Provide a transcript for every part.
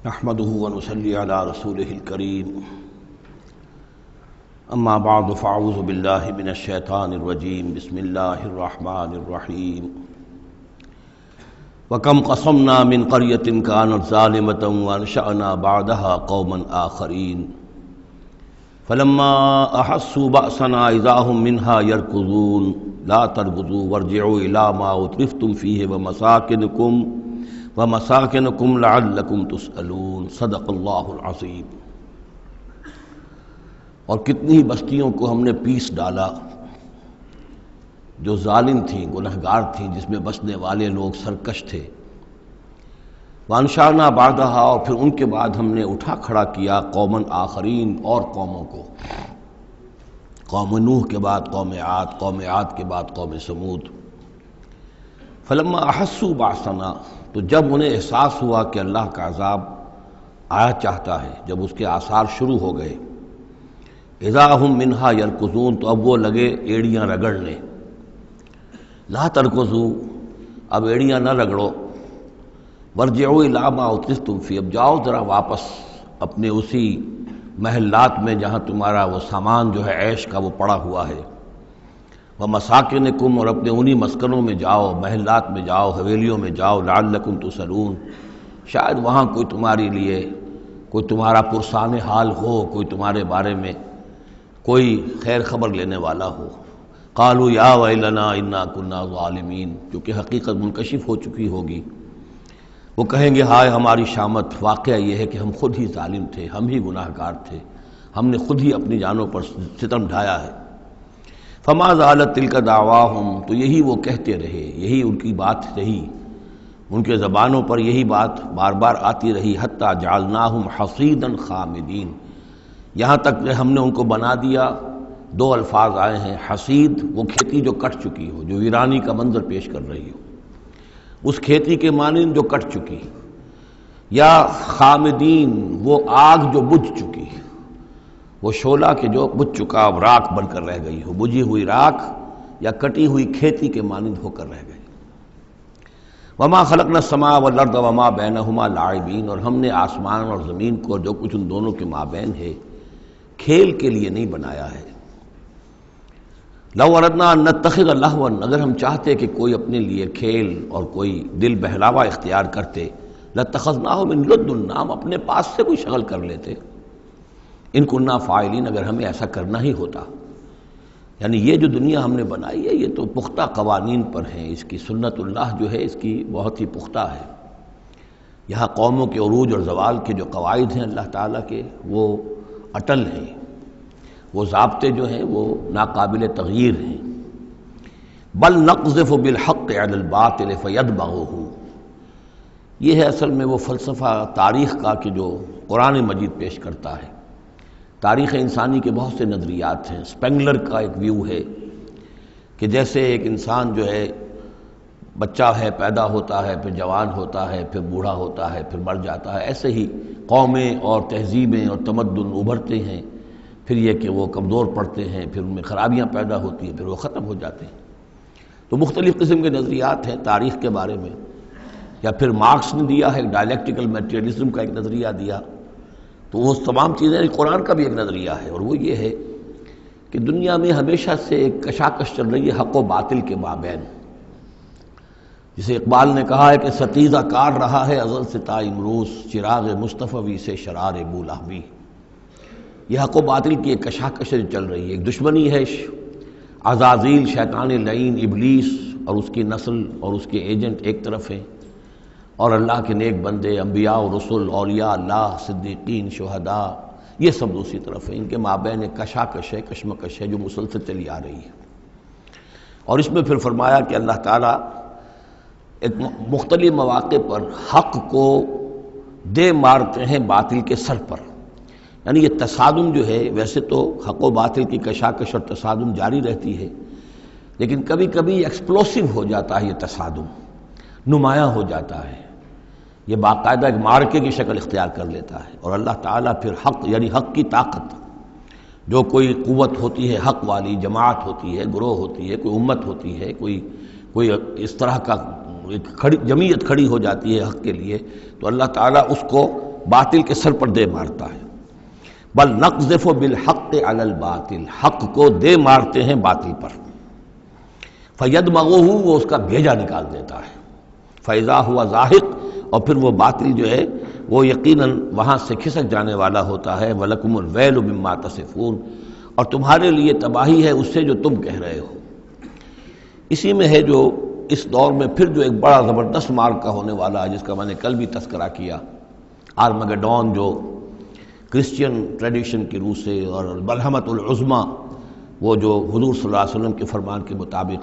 نحمده ونصلي على رسوله الكريم اما بعد فاعوذ بالله من الشيطان الرجيم بسم الله الرحمن الرحيم وكم قصمنا من قرية كانت ظالمة وانشأنا بعدها قوما آخرين فلما أحسوا بأسنا إذا هم منها يركضون لا تركضوا وارجعوا إلى ما أترفتم فيه ومساكنكم لعلكم تسألون صدق اللہ العظیم۔ اور کتنی بستیوں کو ہم نے پیس ڈالا جو ظالم تھیں، گنہگار تھیں، جس میں بسنے والے لوگ سرکش تھے۔ وانشأنا بعدها، اور پھر ان کے بعد ہم نے اٹھا کھڑا کیا قومن آخرین، اور قوموں کو، قوم نوح کے بعد قوم عاد، قوم عاد کے بعد قوم سمود۔ فلما احسوا باسنا، تو جب انہیں احساس ہوا کہ اللہ کا عذاب آیا چاہتا ہے، جب اس کے آثار شروع ہو گئے، اذا ہم منہا یرکضون، تو اب وہ لگے ایڑیاں رگڑنے۔ لا ترکضوا، اب ایڑیاں نہ رگڑو، وارجعوا الی ما اترفتم فیہ، اب جاؤ ذرا واپس اپنے اسی محلات میں جہاں تمہارا وہ سامان جو ہے عیش کا وہ پڑا ہوا ہے، ومساکنکم، اور اپنے انہی مسکنوں میں جاؤ، محلات میں جاؤ، حویلیوں میں جاؤ، لعلکم تسألون، شاید وہاں کوئی تمہارے لیے، کوئی تمہارا پرسان حال ہو، کوئی تمہارے بارے میں کوئی خیر خبر لینے والا ہو۔ قالوا یا ویلنا انا کنا ظالمین، کیونکہ حقیقت منکشف ہو چکی ہوگی، وہ کہیں گے ہائے ہماری شامت، واقعہ یہ ہے کہ ہم خود ہی ظالم تھے، ہم ہی گناہ گار تھے، ہم نے خود ہی اپنی جانوں پر ستم ڈھایا ہے۔ فما زالت تلک دعواہم، تو یہی وہ کہتے رہے، یہی ان کی بات رہی، ان کے زبانوں پر یہی بات بار بار آتی رہی، حتی جعلناہم حصیدا خامدین، یہاں تک کہ ہم نے ان کو بنا دیا، دو الفاظ آئے ہیں، حصید وہ کھیتی جو کٹ چکی ہو، جو ویرانی کا منظر پیش کر رہی ہو، اس کھیتی کے مانند جو کٹ چکی، یا خامدین وہ آگ جو بجھ چکی، وہ شعلہ کہ جو بجھ چکا اب راکھ بن کر رہ گئی ہو، بجھی ہوئی راکھ یا کٹی ہوئی کھیتی کے مانند ہو کر رہ گئی۔ وما خلقنا السماء والارض وما بینہما لاعبین، اور ہم نے آسمان اور زمین کو اور جو کچھ ان دونوں کے مابین ہے کھیل کے لیے نہیں بنایا ہے۔ لو اردنا ان نتخذ لہوا، اگر ہم چاہتے کہ کوئی اپنے لیے کھیل اور کوئی دل بہلاوا اختیار کرتے، لاتخذناہ من لدنا، ہم اپنے پاس سے کوئی شغل کر لیتے، ان کننا فاعلین، اگر ہمیں ایسا کرنا ہی ہوتا۔ یعنی یہ جو دنیا ہم نے بنائی ہے یہ تو پختہ قوانین پر ہے، اس کی سنت اللہ جو ہے اس کی بہت ہی پختہ ہے۔ یہاں قوموں کے عروج اور زوال کے جو قواعد ہیں اللہ تعالیٰ کے، وہ اٹل ہیں، وہ ضابطے جو ہیں وہ ناقابل تغییر ہیں۔ بل نقذف بالحق علی الباطل فیدمغہ، یہ ہے اصل میں وہ فلسفہ تاریخ کا کہ جو قرآن مجید پیش کرتا ہے۔ تاریخ انسانی کے بہت سے نظریات ہیں۔ اسپینگلر کا ایک ویو ہے کہ جیسے ایک انسان جو ہے بچہ ہے، پیدا ہوتا ہے، پھر جوان ہوتا ہے، پھر بوڑھا ہوتا ہے، پھر مر جاتا ہے، ایسے ہی قومیں اور تہذیبیں اور تمدن ابھرتے ہیں، پھر یہ کہ وہ کمزور پڑتے ہیں، پھر ان میں خرابیاں پیدا ہوتی ہیں، پھر وہ ختم ہو جاتے ہیں۔ تو مختلف قسم کے نظریات ہیں تاریخ کے بارے میں۔ یا پھر مارکس نے دیا ہے ڈائلیکٹیکل میٹیریلزم کا ایک نظریہ دیا، تو وہ تمام چیزیں قرآن کا بھی ایک نظریہ ہے، اور وہ یہ ہے کہ دنیا میں ہمیشہ سے ایک کشاکش چل رہی ہے حق و باطل کے مابین۔ جسے اقبال نے کہا ہے کہ ستیزہ کار رہا ہے ازل سے تا امروز، چراغ مصطفی سے شرار بولہوی، یہ حق و باطل کی ایک کشاکش چل رہی ہے۔ ایک دشمنی ہے، عزازیل شیطان لعین ابلیس اور اس کی نسل اور اس کے ایجنٹ ایک طرف ہیں، اور اللہ کے نیک بندے، انبیاء و رسل، اولیاء اللہ، صدیقین، شہداء، یہ سب دوسری طرف ہیں۔ ان کے مابین ایک کشاکش ہے، کشمکش ہے جو مسلسل چلی آ رہی ہے۔ اور اس میں پھر فرمایا کہ اللہ تعالیٰ ایک مختلف مواقع پر حق کو دے مارتے ہیں باطل کے سر پر۔ یعنی یہ تصادم جو ہے، ویسے تو حق و باطل کی کشاکش اور تصادم جاری رہتی ہے، لیکن کبھی کبھی ایکسپلوسیو ہو جاتا ہے، یہ تصادم نمایاں ہو جاتا ہے، یہ باقاعدہ ایک معرکے کی شکل اختیار کر لیتا ہے۔ اور اللہ تعالیٰ پھر حق، یعنی حق کی طاقت، جو کوئی قوت ہوتی ہے حق والی، جماعت ہوتی ہے، گروہ ہوتی ہے، کوئی امت ہوتی ہے، کوئی اس طرح کا ایک جمعیت کھڑی ہو جاتی ہے حق کے لیے، تو اللہ تعالیٰ اس کو باطل کے سر پر دے مارتا ہے۔ بل نقذف بالحق علی الباطل، حق کو دے مارتے ہیں باطل پر، فیدمغہ، وہ اس کا بھیجا نکال دیتا ہے، فاذا ہوا زاہق، اور پھر وہ باطل جو ہے وہ یقیناً وہاں سے کھسک جانے والا ہوتا ہے۔ وَلَكُمُ الْوَيْلُ مِمَّا تَصِفُونَ، اور تمہارے لیے تباہی ہے اس سے جو تم کہہ رہے ہو۔ اسی میں ہے جو اس دور میں پھر جو ایک بڑا زبردست معرکہ ہونے والا ہے، جس کا میں نے کل بھی تذکرہ کیا، آرمگڈون، جو کرسچین ٹریڈیشن کی روح سے، اور الملحمۃ العظمیٰ، وہ جو حضور صلی اللہ علیہ وسلم کے فرمان کے مطابق،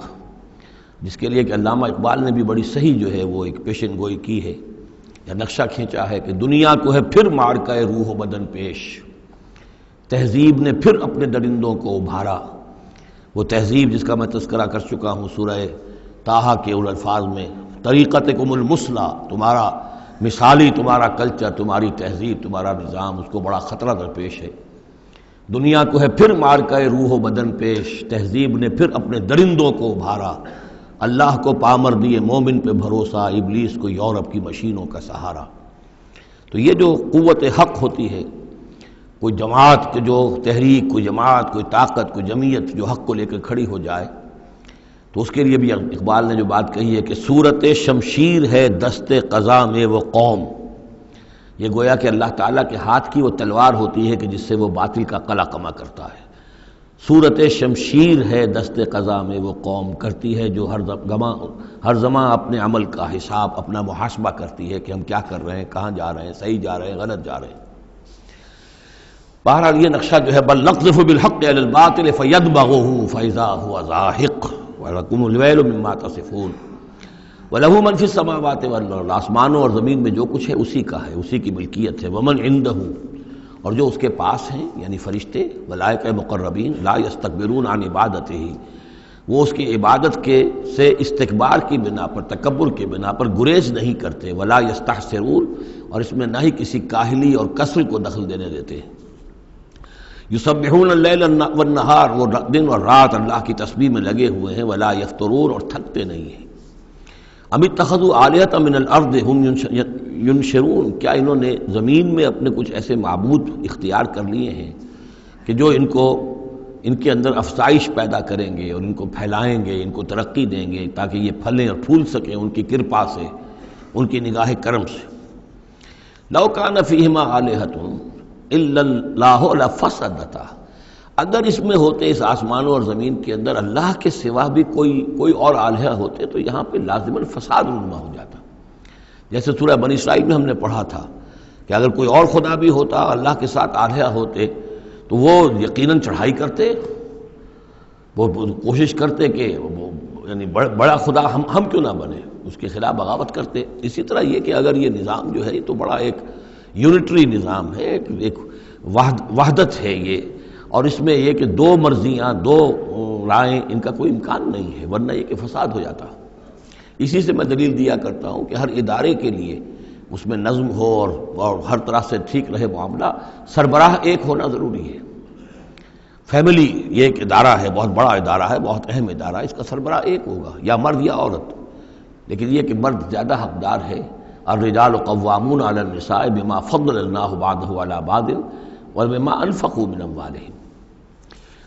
جس کے لیے کہ علامہ اقبال نے بھی بڑی صحیح جو ہے وہ ایک پیشن گوئی کی ہے یا نقشہ کھینچا ہے کہ دنیا کو ہے پھر معرکہ روح و بدن پیش، تہذیب نے پھر اپنے درندوں کو ابھارا۔ وہ تہذیب جس کا میں تذکرہ کر چکا ہوں سورہ طٰہٰ کے ان الفاظ میں، طریقتکم المثلیٰ، تمہارا مثالی تمہارا کلچر، تمہاری تہذیب، تمہارا نظام، اس کو بڑا خطرہ درپیش ہے۔ دنیا کو ہے پھر معرکہ روح و بدن پیش، تہذیب نے پھر اپنے درندوں کو ابھارا، اللہ کو پامر دیے مومن پہ بھروسہ، ابلیس کو یورپ کی مشینوں کا سہارا۔ تو یہ جو قوت حق ہوتی ہے، کوئی جماعت جو تحریک، کوئی جماعت، کوئی طاقت، کوئی جمعیت جو حق کو لے کر کھڑی ہو جائے، تو اس کے لیے بھی اقبال نے جو بات کہی ہے کہ صورت شمشیر ہے دست قضا میں وہ قوم، یہ گویا کہ اللہ تعالیٰ کے ہاتھ کی وہ تلوار ہوتی ہے کہ جس سے وہ باطل کا قلع کما کرتا ہے۔ صورت شمشیر ہے دست قضا میں وہ قوم، کرتی ہے جو ہر زمان اپنے عمل کا حساب، اپنا محاسبہ کرتی ہے کہ ہم کیا کر رہے ہیں، کہاں جا رہے ہیں، صحیح جا رہے ہیں، غلط جا رہے ہیں۔ بہرحال یہ نقشہ جو ہے بل نقذف بالحق علی الباطل فیدمغہ فاذا هو زاہق وَلَكُمُ الْوَيْلُ مِمَّا تَصِفُونَ وَلَهُ مَنْ فِي السَّمَاوَاتِ وَالْأَرْضِ، آسمانوں اور زمین میں جو کچھ ہے اسی کا ہے، اسی کی ملکیت ہے۔ وَمَنْ عِندَهُ، اور جو اس کے پاس ہیں یعنی فرشتے، ملائکہ مقربین، لا يستكبرون عن عبادتہ، وہ اس کی عبادت سے استکبار کی بنا پر، تکبر کی بنا پر گریز نہیں کرتے، ولا يستحسرون، اور اس میں نہ ہی کسی کاہلی اور کسل کو دخل دینے دیتے ہیں۔ یسبحون اللیل والنہار، وہ دن اور رات اللہ کی تسبیح میں لگے ہوئے ہیں، ولا یفترون، اور تھکتے نہیں ہیں۔ ام اتخذوا آلہۃ من الارض ہم ینشرون، کیا انہوں نے زمین میں اپنے کچھ ایسے معبود اختیار کر لیے ہیں کہ جو ان کے اندر افزائش پیدا کریں گے اور ان کو پھیلائیں گے، ان کو ترقی دیں گے تاکہ یہ پھلیں اور پھول سکیں ان کی کرپا سے، ان کی نگاہ کرم سے۔ لو کان فیہما آلہۃ الا اللہ لفسدتا، اگر اس میں ہوتے، اس آسمانوں اور زمین کے اندر اللہ کے سوا بھی کوئی اور آلہہ ہوتے تو یہاں پہ لازماً فساد رونما ہو جاتا۔ جیسے سورہ بنی اسرائیل میں ہم نے پڑھا تھا کہ اگر کوئی اور خدا بھی ہوتا، اللہ کے ساتھ آلہہ ہوتے، تو وہ یقیناً چڑھائی کرتے، وہ کوشش کرتے کہ یعنی بڑا خدا ہم کیوں نہ بنے، اس کے خلاف بغاوت کرتے۔ اسی طرح یہ کہ اگر یہ نظام جو ہے یہ تو بڑا ایک یونٹری نظام ہے، ایک وحدت ہے یہ، اور اس میں یہ کہ دو مرضیاں، دو رائیں، ان کا کوئی امکان نہیں ہے، ورنہ یہ کہ فساد ہو جاتا۔ اسی سے میں دلیل دیا کرتا ہوں کہ ہر ادارے کے لیے اس میں نظم ہو اور ہر طرح سے ٹھیک رہے معاملہ، سربراہ ایک ہونا ضروری ہے۔ فیملی یہ ایک ادارہ ہے، بہت بڑا ادارہ ہے، بہت اہم ادارہ ہے، اس کا سربراہ ایک ہوگا، یا مرد یا عورت، لیکن یہ کہ مرد زیادہ حقدار ہے۔ الرجال قوامون علی النساء بما فضل اللہ بعضهم علی بعض وبما انفقوا من اموالهم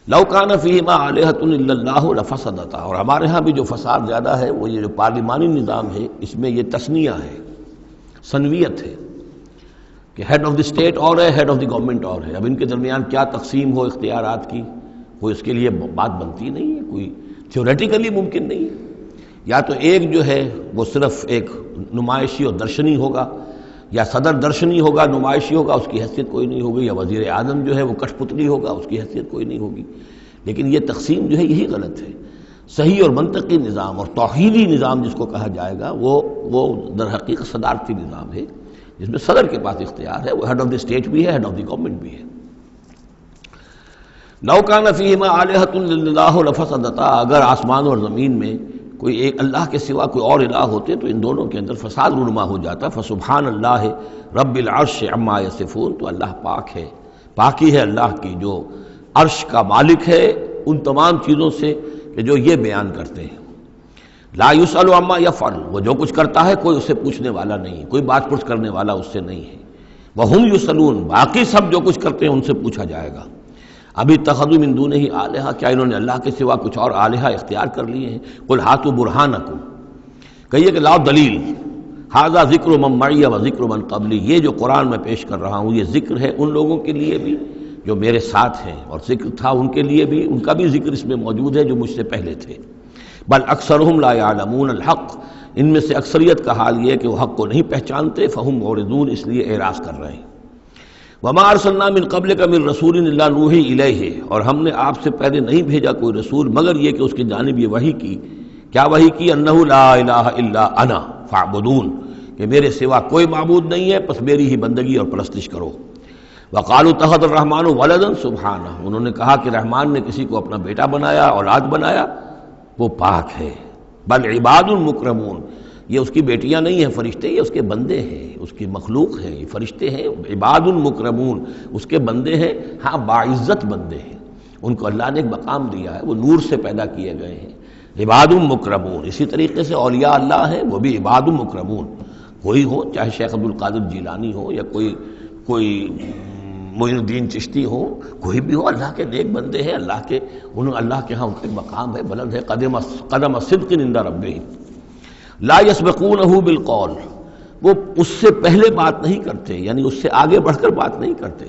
لو کان فیہما آلہۃ الا اللہ لفسدتا۔ اور ہمارے ہاں بھی جو فساد زیادہ ہے وہ یہ جو پارلیمانی نظام ہے، اس میں یہ تثنیہ ہے، ثنویت ہے کہ ہیڈ آف دی اسٹیٹ اور ہے، ہیڈ آف دی گورنمنٹ اور ہے۔ اب ان کے درمیان کیا تقسیم ہو اختیارات کی، کوئی اس کے لیے بات بنتی نہیں ہے، کوئی تھیوریٹیکلی ممکن نہیں ہے۔ یا تو ایک جو ہے وہ صرف ایک نمائشی اور درشنی ہوگا، یا صدر درشنی ہوگا، نمائشی ہوگا، اس کی حیثیت کوئی نہیں ہوگی، یا وزیر اعظم جو ہے وہ کٹھ پتلی ہوگا، اس کی حیثیت کوئی نہیں ہوگی۔ لیکن یہ تقسیم جو ہے یہی غلط ہے۔ صحیح اور منطقی نظام اور توحیدی نظام جس کو کہا جائے گا وہ در حقیقت صدارتی نظام ہے، جس میں صدر کے پاس اختیار ہے، وہ ہیڈ آف دی اسٹیٹ بھی ہے، ہیڈ آف دی گورنمنٹ بھی ہے۔ لو کان فیہما آلہۃ الا اللہ لفسدتا، اگر آسمان اور زمین میں کوئی ایک اللہ کے سوا کوئی اور الہ ہوتے تو ان دونوں کے اندر فساد رونما ہو جاتا۔ فسبحان اللہ رب العرش عما یصفون، تو اللہ پاک ہے، پاکی ہے اللہ کی جو عرش کا مالک ہے ان تمام چیزوں سے کہ جو یہ بیان کرتے ہیں۔ لا یسأل عما یفعل، وہ جو کچھ کرتا ہے کوئی اس سے پوچھنے والا نہیں، کوئی بات پرس کرنے والا اس سے نہیں ہے۔ وہم یسألون، باقی سب جو کچھ کرتے ہیں ان سے پوچھا جائے گا۔ ابھی اتخذوا من دونہ آلہہ، کیا انہوں نے اللہ کے سوا کچھ اور آلہہ اختیار کر لیے ہیں؟ قل ہاتوا برہانکم، کہیے کہ لاؤ دلیل، ھذا ذکر من معی و ذکر من قبلی، یہ جو قرآن میں پیش کر رہا ہوں یہ ذکر ہے ان لوگوں کے لیے بھی جو میرے ساتھ ہیں، اور ذکر تھا ان کے لیے بھی، ان کا بھی ذکر اس میں موجود ہے جو مجھ سے پہلے تھے۔ بل اکثرہم لا یعلمون الحق، ان میں سے اکثریت کا حال یہ ہے کہ وہ حق کو نہیں پہچانتے، فہم معرضون، اس لیے اعراض کر رہے ہیں۔ وما ارسلنا من قبلک من رسول الا نوحی الیہ، اور ہم نے آپ سے پہلے نہیں بھیجا کوئی رسول مگر یہ کہ اس کی جانب یہ وحی کی، کیا وحی کی؟ انہ لا الہ الا انا فاعبدون، کہ میرے سوا کوئی معبود نہیں ہے، پس میری ہی بندگی اور پرستش کرو۔ وقالوا اتخذ الرحمن ولدا سبحانہ، انہوں نے کہا کہ رحمان نے کسی کو اپنا بیٹا بنایا، اولاد بنایا، وہ پاک ہے۔ بل عباد مکرمون، یہ اس کی بیٹیاں نہیں ہیں فرشتے، یہ اس کے بندے ہیں، اس کی مخلوق ہیں، یہ فرشتے ہیں، عباد مکرمون، اس کے بندے ہیں، ہاں باعزت بندے ہیں، ان کو اللہ نے ایک مقام دیا ہے، وہ نور سے پیدا کیے گئے ہیں، عباد مکرمون۔ اسی طریقے سے اولیاء اللہ ہیں، وہ بھی عباد مکرمون، کوئی ہو، چاہے شیخ عبد القادر جیلانی ہو یا کوئی معین الدین چشتی ہو، کوئی بھی ہو، اللہ کے نیک بندے ہیں، اللہ کے ہاں ان کا مقام ہے، بلند ہے، قدم صدق عند ربہم۔ لا یسبقونہ بالقول، وہ اس سے پہلے بات نہیں کرتے، یعنی اس سے آگے بڑھ کر بات نہیں کرتے،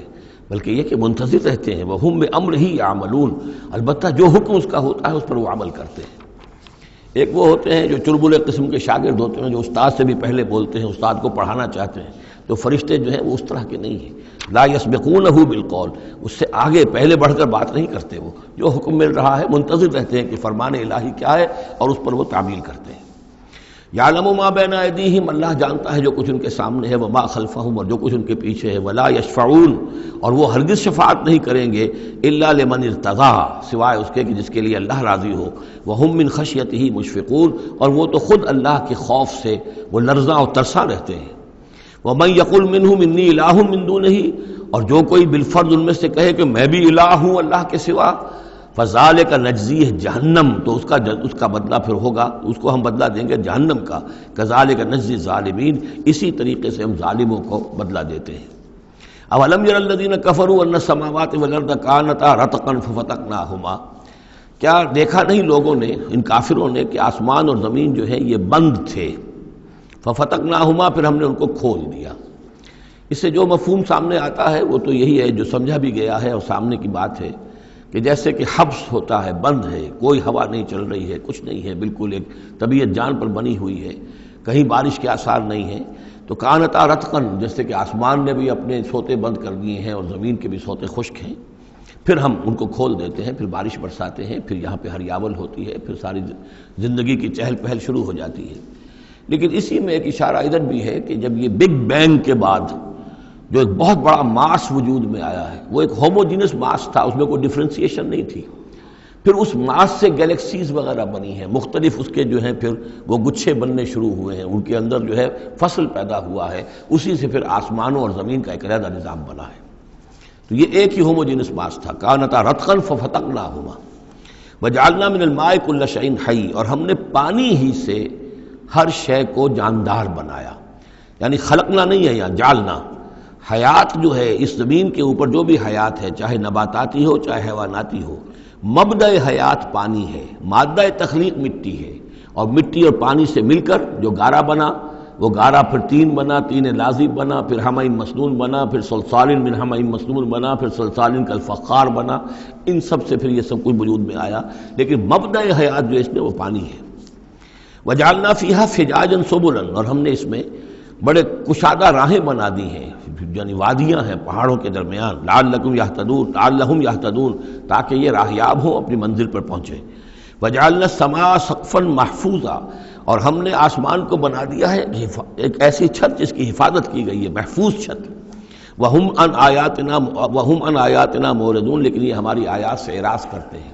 بلکہ یہ کہ منتظر رہتے ہیں، وہم بامرہ یعملون، البتہ جو حکم اس کا ہوتا ہے اس پر وہ عمل کرتے ہیں۔ ایک وہ ہوتے ہیں جو چربلے قسم کے شاگرد ہوتے ہیں، جو استاد سے بھی پہلے بولتے ہیں، استاد کو پڑھانا چاہتے ہیں، تو فرشتے جو ہیں وہ اس طرح کے نہیں ہیں۔ لا یسبقونہ بالقول، اس سے آگے پہلے بڑھ کر بات نہیں کرتے، وہ جو حکم مل رہا ہے منتظر رہتے ہیں کہ فرمان الہی کیا ہے اور اس پر وہ تعمیل کرتے ہیں۔ یعلم ما بین ایدیہم، اللہ جانتا ہے جو کچھ ان کے سامنے ہے، وما خلفہم، اور جو کچھ ان کے پیچھے ہے، ولا یشفعون، اور وہ ہرگز شفاعت نہیں کریں گے، الا لمن ارتضی، سوائے اس کے کہ جس کے لیے اللہ راضی ہو، وہم من خشیتہ مشفقون، اور وہ تو خود اللہ کے خوف سے وہ لرزاں اور ترساں رہتے ہیں۔ ومن یقل منہم انی الہ من دونہ، اور جو کوئی بالفرض ان میں سے کہے کہ میں بھی الہ ہوں اللہ کے سوا، فذالک نجزیہ جہنم، تو اس کا بدلہ پھر ہوگا، اس کو ہم بدلہ دیں گے جہنم کا، کذالک نجزی الظالمین، اسی طریقے سے ہم ظالموں کو بدلہ دیتے ہیں۔ اولم یر الذین کفروا ان السماوات والارض کانتا رتقا ففتقناہما، کیا دیکھا نہیں لوگوں نے، ان کافروں نے، کہ آسمان اور زمین جو ہے یہ بند تھے، ففتقناہما، پھر ہم نے ان کو کھول دیا۔ اس سے جو مفہوم سامنے آتا ہے وہ تو یہی ہے جو سمجھا بھی گیا ہے اور سامنے کی بات ہے، کہ جیسے کہ حبس ہوتا ہے، بند ہے، کوئی ہوا نہیں چل رہی ہے، کچھ نہیں ہے، بالکل ایک طبیعت جان پر بنی ہوئی ہے، کہیں بارش کے آثار نہیں ہیں، تو کانتا رتقن، جیسے کہ آسمان نے بھی اپنے سوتے بند کر دیے ہیں اور زمین کے بھی سوتے خشک ہیں، پھر ہم ان کو کھول دیتے ہیں، پھر بارش برساتے ہیں، پھر یہاں پہ ہریاول ہوتی ہے، پھر ساری زندگی کی چہل پہل شروع ہو جاتی ہے۔ لیکن اسی میں ایک اشارہ ادھر بھی ہے کہ جب یہ بگ بینگ کے بعد جو ایک بہت بڑا ماس وجود میں آیا ہے، وہ ایک ہوموجینس ماس تھا، اس میں کوئی ڈفرینسیشن نہیں تھی، پھر اس ماس سے گیلیکسیز وغیرہ بنی ہیں، مختلف اس کے جو ہیں پھر وہ گچھے بننے شروع ہوئے ہیں، ان کے اندر جو ہے فصل پیدا ہوا ہے، اسی سے پھر آسمانوں اور زمین کا ایک علیحدہ نظام بنا ہے۔ تو یہ ایک ہی ہوموجینس ماس تھا، کانتا رتقا ففتقناہما وجعلنا من الماء کل شیء حی، اور ہم نے پانی ہی سے ہر شے کو جاندار بنایا، یعنی خلقنا نہیں ہے یہاں، جعلنا۔ حیات جو ہے اس زمین کے اوپر، جو بھی حیات ہے، چاہے نباتاتی ہو چاہے حیواناتی ہو، مبدأ حیات پانی ہے، مادہ تخلیق مٹی ہے، اور مٹی اور پانی سے مل کر جو گارا بنا، وہ گارا پھر تین بنا، تین لازب بنا، پھر حمأ مسنون بنا، پھر صلصال من حمأ مسنون بنا، پھر صلصال کالفخار بنا، ان سب سے پھر یہ سب کچھ وجود میں آیا، لیکن مبدأ حیات جو اس میں وہ پانی ہے۔ وجعلنا فیہا فجاجا سبلا، اور ہم نے اس میں بڑے کشادہ راہیں بنا دی ہیں، یعنی وادیاں ہیں پہاڑوں کے درمیان، لعلہم یہتدون، تاکہ یہ راہیاب ہوں، اپنی منزل پر پہنچے۔ وجعلنا السماء سقفا محفوظا، اور ہم نے آسمان کو بنا دیا ہے ایک ایسی چھت جس کی حفاظت کی گئی ہے، محفوظ چھت۔ وہم عن آیاتنا معرضون، لیکن یہ ہماری آیات سے اعراض کرتے ہیں۔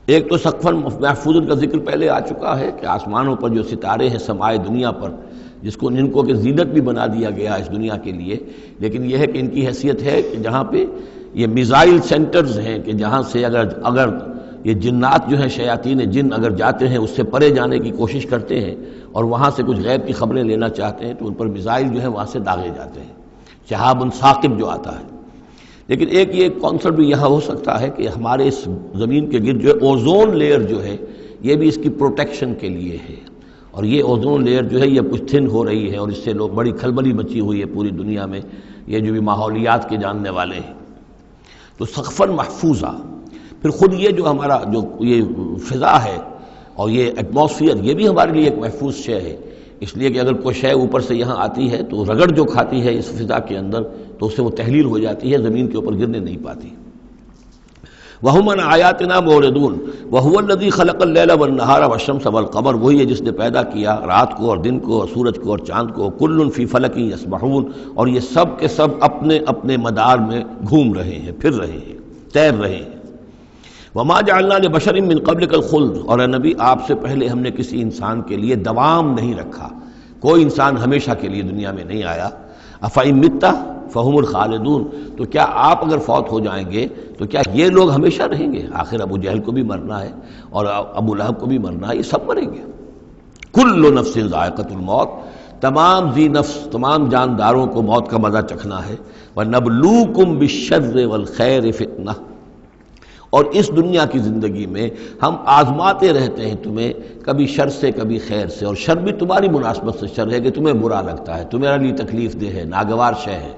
ایک تو سقفا محفوظ کا ذکر پہلے آ چکا ہے کہ آسمانوں پر جو ستارے ہیں سمائے دنیا پر، جن کو کہ زینت بھی بنا دیا گیا اس دنیا کے لیے، لیکن یہ ہے کہ ان کی حیثیت ہے کہ جہاں پہ یہ میزائل سینٹرز ہیں، کہ جہاں سے اگر یہ جنات جو ہیں، شیاطین جن اگر جاتے ہیں، اس سے پرے جانے کی کوشش کرتے ہیں اور وہاں سے کچھ غیب کی خبریں لینا چاہتے ہیں، تو ان پر میزائل جو ہیں وہاں سے داغے جاتے ہیں۔ شہاب ثاقب جو آتا ہے۔ لیکن ایک یہ کانسیپٹ بھی یہاں ہو سکتا ہے کہ ہمارے اس زمین کے گرد جو ہے اوزون لیئر جو ہے یہ بھی اس کی پروٹیکشن کے لیے ہے، اور یہ اوزون لیئر جو ہے یہ کچھ تھن ہو رہی ہے، اور اس سے لوگ بڑی کھلبلی مچی ہوئی ہے پوری دنیا میں، یہ جو بھی ماحولیات کے جاننے والے ہیں۔ تو سقفاً محفوظہ، پھر خود یہ جو ہمارا جو یہ فضا ہے اور یہ ایٹماسفیئر، یہ بھی ہمارے لیے ایک محفوظ شے ہے، اس لیے کہ اگر کوئی شے اوپر سے یہاں آتی ہے تو رگڑ جو کھاتی ہے اس فضا کے اندر تو اس سے وہ تحلیل ہو جاتی ہے، زمین کے اوپر گرنے نہیں پاتی۔ وَهُمْ عَنْ آيَاتِنَا مُعْرِضُونَ وَهُوَ الَّذِي خَلَقَ اللَّيْلَ وَالنَّهَارَ وَالشَّمْسَ وَالْقَمَرَ، وہی ہے جس نے پیدا کیا رات کو اور دن کو اور سورج کو اور چاند کو، كُلٌّ فِي فَلَكٍ يَسْبَحُونَ، اور یہ سب کے سب اپنے اپنے مدار میں گھوم رہے ہیں، پھر رہے ہیں، تیر رہے ہیں۔ وَمَا جَعَلْنَا لِبَشَرٍ مِّن قَبْلِكَ الْخُلْدَ، اور اے نبی آپ سے پہلے ہم نے کسی انسان کے لیے دوام نہیں رکھا، کوئی انسان ہمیشہ کے لیے دنیا میں نہیں آیا۔ أَفَإِن مِتَّ فَهُمُ الْخَالِدُونَ، تو کیا آپ اگر فوت ہو جائیں گے تو کیا یہ لوگ ہمیشہ رہیں گے؟ آخر ابو جہل کو بھی مرنا ہے اور ابو لہب کو بھی مرنا ہے، یہ سب مریں گے۔ كُلُّ نَفْسٍ ذَائِقَةُ الْمَوْتِ، تمام ذی نفس، تمام جانداروں کو موت کا مزہ چکھنا ہے۔ وَنَبْلُوكُمْ بِالشَّرِّ وَالْخَيْرِ فِتْنَةً، اور اس دنیا کی زندگی میں ہم آزماتے رہتے ہیں تمہیں، کبھی شر سے کبھی خیر سے، اور شر بھی تمہاری مناسبت سے شر ہے کہ تمہیں برا لگتا ہے، تمہارے لیے تکلیف دہ ہے، ناگوار شے ہے،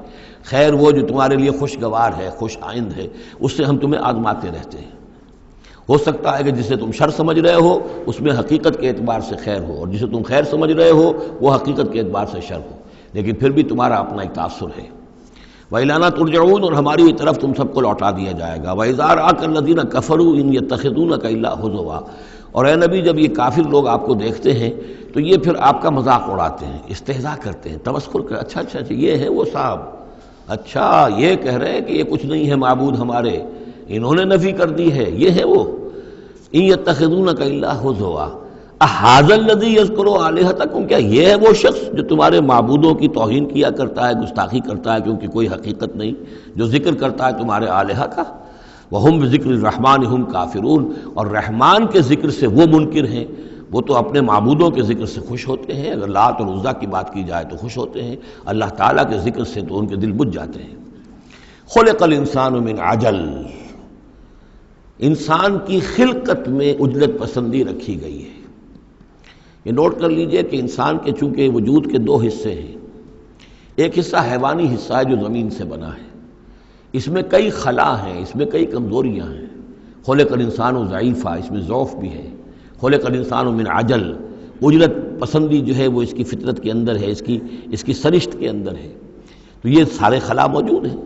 خیر وہ جو تمہارے لیے خوشگوار ہے، خوش آئند ہے، اس سے ہم تمہیں آزماتے رہتے ہیں۔ ہو سکتا ہے کہ جسے تم شر سمجھ رہے ہو اس میں حقیقت کے اعتبار سے خیر ہو، اور جسے تم خیر سمجھ رہے ہو وہ حقیقت کے اعتبار سے شر ہو، لیکن پھر بھی تمہارا اپنا ایک تاثر ہے۔ وَإِلَيْنَا تُرْجَعُونَ، اور ہماری طرف تم سب کو لوٹا دیا جائے گا۔ وَإِذَا رَآكَ الَّذِينَ كَفَرُوا إِن يَتَّخِذُونَكَ إِلَّا هُزُوًا، اور اے نبی جب یہ کافر لوگ آپ کو دیکھتے ہیں تو یہ پھر آپ کا مذاق اڑاتے ہیں، استہزاء کرتے ہیں، تمسخر کرتے ہیں، اچھا اچھا اچھا یہ ہے وہ صاحب، اچھا یہ کہہ رہے ہیں کہ یہ کچھ نہیں ہے معبود ہمارے، انہوں نے نفی کر دی ہے، یہ ہے وہ۔ إِن يَتَّخِذُونَكَ إِلَّا هُزُوًا أَهَٰذَا الَّذِي يَذْكُرُ آلِهَتَكُمْ، کیا یہ ہے وہ شخص جو تمہارے معبودوں کی توہین کیا کرتا ہے، گستاخی کرتا ہے کیونکہ کوئی حقیقت نہیں، جو ذکر کرتا ہے تمہارے آلہہ کا۔ وَهُمْ بِذِكْرِ الرَّحْمَٰنِ هُمْ كَافِرُونَ، اور رحمان کے ذکر سے وہ منکر ہیں، وہ تو اپنے معبودوں کے ذکر سے خوش ہوتے ہیں، اگر لات اور عزیٰ کی بات کی جائے تو خوش ہوتے ہیں، اللہ تعالیٰ کے ذکر سے تو ان کے دل بجھ جاتے ہیں۔ خُلِقَ الْإِنسَانُ مِنْ عَجَلٍ، انسان کی خلقت میں عجلت پسندی رکھی گئی ہے۔ یہ نوٹ کر لیجئے کہ انسان کے چونکہ وجود کے دو حصے ہیں، ایک حصہ حیوانی حصہ ہے جو زمین سے بنا ہے، اس میں کئی خلا ہیں، اس میں کئی کمزوریاں ہیں۔ خلق الانسان ضعیفا، اس میں ضعف بھی ہے۔ خلق الانسان من عجل، عجلت پسندی جو ہے وہ اس کی فطرت کے اندر ہے، اس کی سرشت کے اندر ہے، تو یہ سارے خلا موجود ہیں۔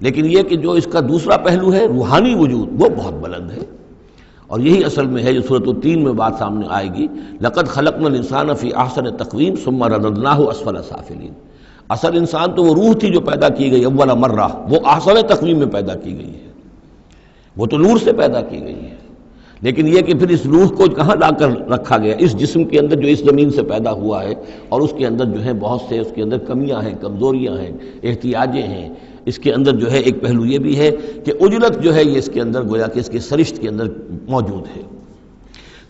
لیکن یہ کہ جو اس کا دوسرا پہلو ہے روحانی وجود، وہ بہت بلند ہے، اور یہی اصل میں ہے جو سورۃ التین میں بات سامنے آئے گی، لقد خلقنا الانسان فی احسن تقویم ثم رددناہ اسفل سافلین۔ اصل انسان تو وہ روح تھی جو پیدا کی گئی اول مرہ، وہ احسن تقویم میں پیدا کی گئی ہے، وہ تو نور سے پیدا کی گئی ہے، لیکن یہ کہ پھر اس روح کو کہاں لا کر رکھا گیا، اس جسم کے اندر جو اس زمین سے پیدا ہوا ہے، اور اس کے اندر جو ہے بہت سے اس کے اندر کمیاں ہیں، کمزوریاں ہیں، احتیاجیں ہیں۔ اس کے اندر جو ہے ایک پہلو یہ بھی ہے کہ عجلت جو ہے یہ اس کے اندر گویا کہ اس کی سرشت کے اندر موجود ہے۔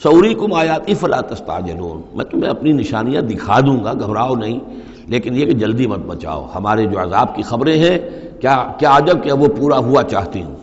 سَأُرِيكُمْ آيَاتِي فَلَا تَسْتَعْجِلُونَ، میں تمہیں اپنی نشانیاں دکھا دوں گا، گھبراؤ نہیں، لیکن یہ کہ جلدی مت مچاؤ، ہمارے جو عذاب کی خبریں ہیں کیا عجب کہ وہ پورا ہوا چاہتی ہوں۔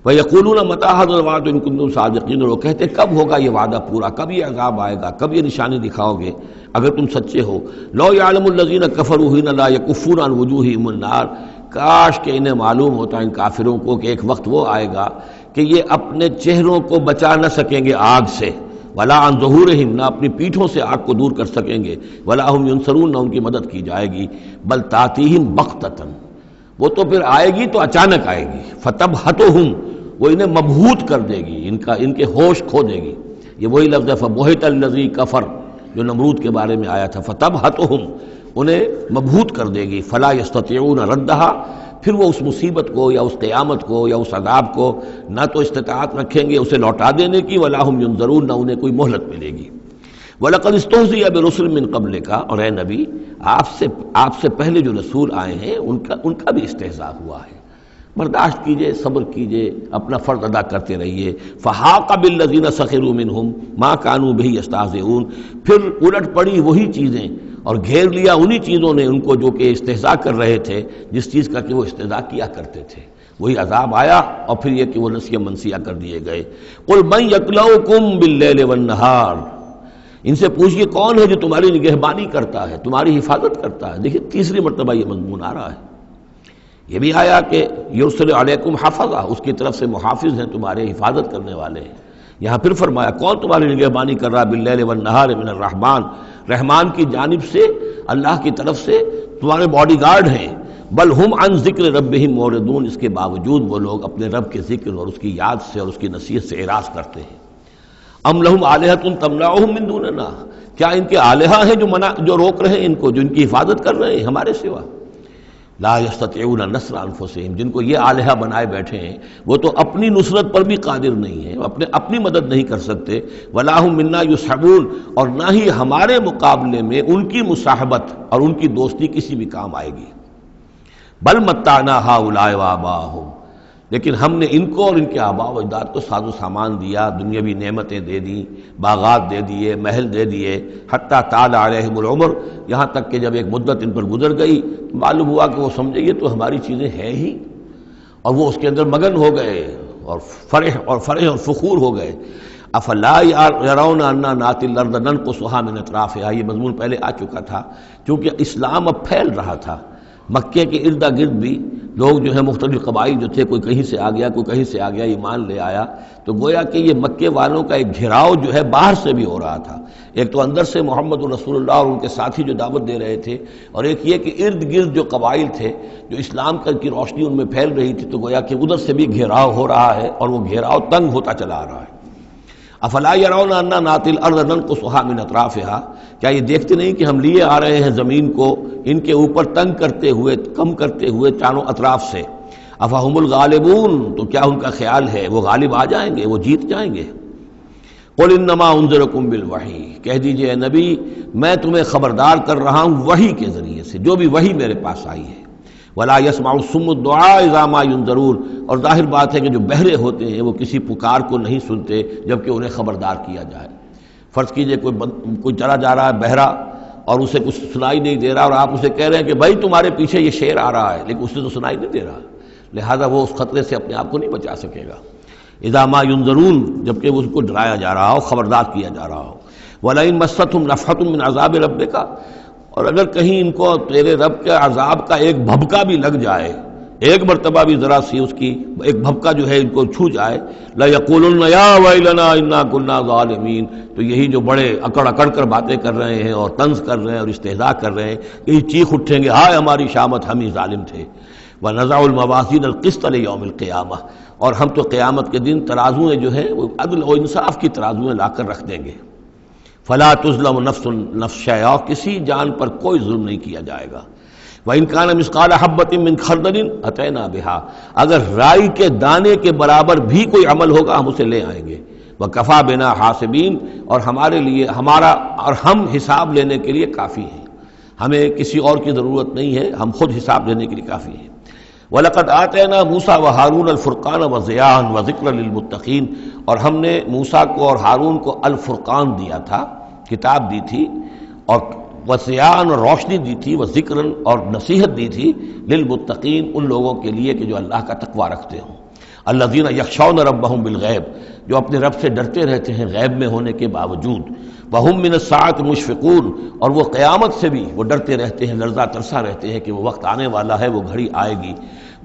وَيَقُولُونَ مَتَىٰ هَٰذَا الْوَعْدُ إِن كُنتُمْ صَادِقِينَ، اور وہ کہتے کب ہوگا یہ وعدہ پورا، کب یہ عذاب آئے گا، کب یہ نشانی دکھاؤ گے اگر تم سچے ہو۔ لَوْ يَعْلَمُ الَّذِينَ كَفَرُوا حِينَ لَا يَكُفُّونَ عَنْ وُجُوهِهِمُ النَّارَ، کاش کہ انہیں معلوم ہوتا ان کافروں کو کہ ایک وقت وہ آئے گا کہ یہ اپنے چہروں کو بچا نہ سکیں گے آگ سے، وَلَا عَنْ ظُهُورِهِمْ، نہ اپنی پیٹھوں سے آگ کو دور کر سکیں گے، وَلَا هُمْ يُنصَرُونَ، نہ ان کی مدد کی جائے گی، بل تَأْتِيهِمْ بَغْتَةً، وہ تو پھر آئے گی تو اچانک آئے گی، فَتَبْهَتُهُمْ، وہ انہیں مبہوت کر دے گی، ان کے ہوش کھو دے گی۔ یہ وہی لفظ ہے فَبُہِتَ الَّذِي كَفَرَ جو نمرود کے بارے میں آیا تھا، فَتَبْهَتُهُمْ، انہیں مبہوت کر دے گی، فَلَا يَسْتَطِيعُونَ رَدَّهَا، پھر وہ اس مصیبت کو یا اس قیامت کو یا اس عذاب کو نہ تو استطاعت رکھیں گے اسے لوٹا دینے کی، وَلَا هُمْ يُنظَرُونَ، نہ انہیں کوئی مہلت ملے گی۔ وَلَقَدِ اسْتُهْزِئَ بِرُسُلٍ مِّن قَبْلِكَ، اور اے نبی آپ سے پہلے جو رسول آئے ہیں ان کا بھی استہزاء ہوا ہے، برداشت کیجئے، صبر کیجئے، اپنا فرض ادا کرتے رہیے۔ فَحَاقَ بِالَّذِينَ سَخِرُوا مِنْهُمْ مَا كَانُوا بِهِ يَسْتَهْزِئُونَ، پھر الٹ پڑی وہی چیزیں اور گھیر لیا انہی چیزوں نے ان کو جو کہ استہزاء کر رہے تھے، جس چیز کا کہ وہ استہزاء کیا کرتے تھے، وہی عذاب آیا اور پھر یہ کہ وہ نسیہ منسیہ کر دیے گئے۔ قل من یکلؤکم باللیل والنہار، ان سے پوچھئے کون ہے جو تمہاری نگہبانی کرتا ہے، تمہاری حفاظت کرتا ہے۔ دیکھیے تیسری مرتبہ یہ مضمون آ رہا ہے، یہ بھی آیا کہ یرسل علیکم حفظہ، اس کی طرف سے محافظ ہیں، تمہارے حفاظت کرنے والے ہیں۔ یہاں پھر فرمایا کون تمہاری نگہبانی کر رہا باللیل والنہار من الرحمن، رحمان کی جانب سے، اللہ کی طرف سے تمہارے باڈی گارڈ ہیں۔ بل ہم عن ذکر ربہم معرضون، اس کے باوجود وہ لوگ اپنے رب کے ذکر اور اس کی یاد سے اور اس کی نصیحت سے اعراض کرتے ہیں۔ ام لہم آلہۃ تمنعہم من دوننا، کیا ان کے آلہہ ہیں جو روک رہے ہیں ان کو، جو ان کی حفاظت کر رہے ہیں ہمارے سوا؟ لا یستطیعون نصر انفسہم، جن کو یہ آلہہ بنائے بیٹھے ہیں وہ تو اپنی نصرت پر بھی قادر نہیں ہیں، اپنی مدد نہیں کر سکتے۔ ولا ہم منا یصحبون، اور نہ ہی ہمارے مقابلے میں ان کی مصاحبت اور ان کی دوستی کسی بھی کام آئے گی۔ بل متعنا ہؤلاء وآباءہم، لیکن ہم نے ان کو اور ان کے آباء و اجداد کو ساز و سامان دیا، دنیاوی نعمتیں دے دیں، باغات دے دیے، محل دے دیے، حتیٰ طال علیہم العمر، یہاں تک کہ جب ایک مدت ان پر گزر گئی معلوم ہوا کہ وہ سمجھے یہ تو ہماری چیزیں ہیں ہی، اور وہ اس کے اندر مگن ہو گئے اور فرح اور فخور ہو گئے۔ افلا یرون انا ناتی الارض ننقصها من اطرافها، یہ مضمون پہلے آ چکا تھا، کیونکہ اسلام اب پھیل رہا تھا۔ مکے کے ارد گرد بھی لوگ جو ہے مختلف قبائل جو تھے، کوئی کہیں سے آ گیا، کوئی کہیں سے آ گیا، ایمان لے آیا، تو گویا کہ یہ مکے والوں کا ایک گھیراؤ جو ہے باہر سے بھی ہو رہا تھا۔ ایک تو اندر سے محمد رسول اللہ اور ان کے ساتھی جو دعوت دے رہے تھے، اور ایک یہ کہ ارد گرد جو قبائل تھے جو اسلام کی روشنی ان میں پھیل رہی تھی، تو گویا کہ ادھر سے بھی گھیراؤ ہو رہا ہے اور وہ گھیراؤ تنگ ہوتا چلا آ رہا ہے۔ افلا یرون انا ناتی الارض ننقصها من اطرافها، کیا یہ دیکھتے نہیں کہ ہم لیے آ رہے ہیں زمین کو ان کے اوپر تنگ کرتے ہوئے، کم کرتے ہوئے چاروں اطراف سے۔ افہم الغالبون، تو کیا ان کا خیال ہے وہ غالب آ جائیں گے، وہ جیت جائیں گے؟ قل انما انذرکم بالوحی، کہہ دیجئے اے نبی میں تمہیں خبردار کر رہا ہوں وحی کے ذریعے سے، جو بھی وحی میرے پاس آئی ہے۔ ولا يسمع الصم الدعاء اذا ما ينذرون، اور ظاہر بات ہے کہ جو بہرے ہوتے ہیں وہ کسی پکار کو نہیں سنتے جبکہ انہیں خبردار کیا جائے۔ فرض کیجئے کوئی چلا جا رہا ہے بہرا اور اسے کچھ سنائی نہیں دے رہا، اور آپ اسے کہہ رہے ہیں کہ بھائی تمہارے پیچھے یہ شیر آ رہا ہے، لیکن اسے تو سنائی نہیں دے رہا، لہذا وہ اس خطرے سے اپنے آپ کو نہیں بچا سکے گا۔ اذا ما ينذرون، جبکہ اس کو ڈرایا جا رہا ہو، خبردار کیا جا رہا ہو۔ ولئن مستهم نفحة من عذاب ربک، اور اگر کہیں ان کو تیرے رب کے عذاب کا ایک بھبکا بھی لگ جائے، ایک مرتبہ بھی ذرا سی اس کی ایک بھبکا جو ہے ان کو چھو جائے، لَيَقُولُنَّ يَا وَيْلَنَا إِنَّا كُنَّا ظَالِمِينَ، تو یہی جو بڑے اکڑ اکڑ کر باتیں کر رہے ہیں اور طنز کر رہے ہیں اور استہزاء کر رہے ہیں، یہی چیخ اٹھیں گے ہائے ہماری شامت، ہم ہی ظالم تھے۔ وَنَضَعُ الْمَوَازِينَ الْقِسْطَ لِيَوْمِ الْقِيَامَةِ، اور ہم تو قیامت کے دن ترازویں جو ہیں وہ عدل و انصاف کی ترازویں لا کر رکھ دیں گے۔ فلا تظلم نفس شیئا، کسی جان پر کوئی ظلم نہیں کیا جائے گا۔ وَإِنْ كَانَ مِثْقَالَ حَبَّةٍ مِّنْ خَرْدَلٍ أَتَيْنَا بِهَا، اگر رائی کے دانے کے برابر بھی کوئی عمل ہوگا ہم اسے لے آئیں گے۔ وَكَفَىٰ بِنَا حَاسِبِينَ، اور ہمارے لیے ہم حساب لینے کے لیے کافی ہیں، ہمیں کسی اور کی ضرورت نہیں ہے، ہم خود حساب لینے کے لیے کافی ہیں۔ وَلَقَدْ آتَيْنَا مُوسَىٰ وَهَارُونَ الْفُرْقَانَ وَضِيَاءً وَذِكْرًا لِلْمُتَّقِينَ، اور ہم نے موسیٰ کو اور ہارون کو الفرقان دیا تھا، کتاب دی تھی، اور وضیاءً اور روشنی دی تھی، وذکراً اور نصیحت دی تھی، للمتقین ان لوگوں کے لیے کہ جو اللہ کا تقوی رکھتے ہوں۔ الذین یخشون ربہم بالغیب، جو اپنے رب سے ڈرتے رہتے ہیں غیب میں ہونے کے باوجود۔ وہم من الساعۃ مشفقون، اور وہ قیامت سے بھی وہ ڈرتے رہتے ہیں، لرزہ ترسا رہتے ہیں کہ وہ وقت آنے والا ہے، وہ گھڑی آئے گی۔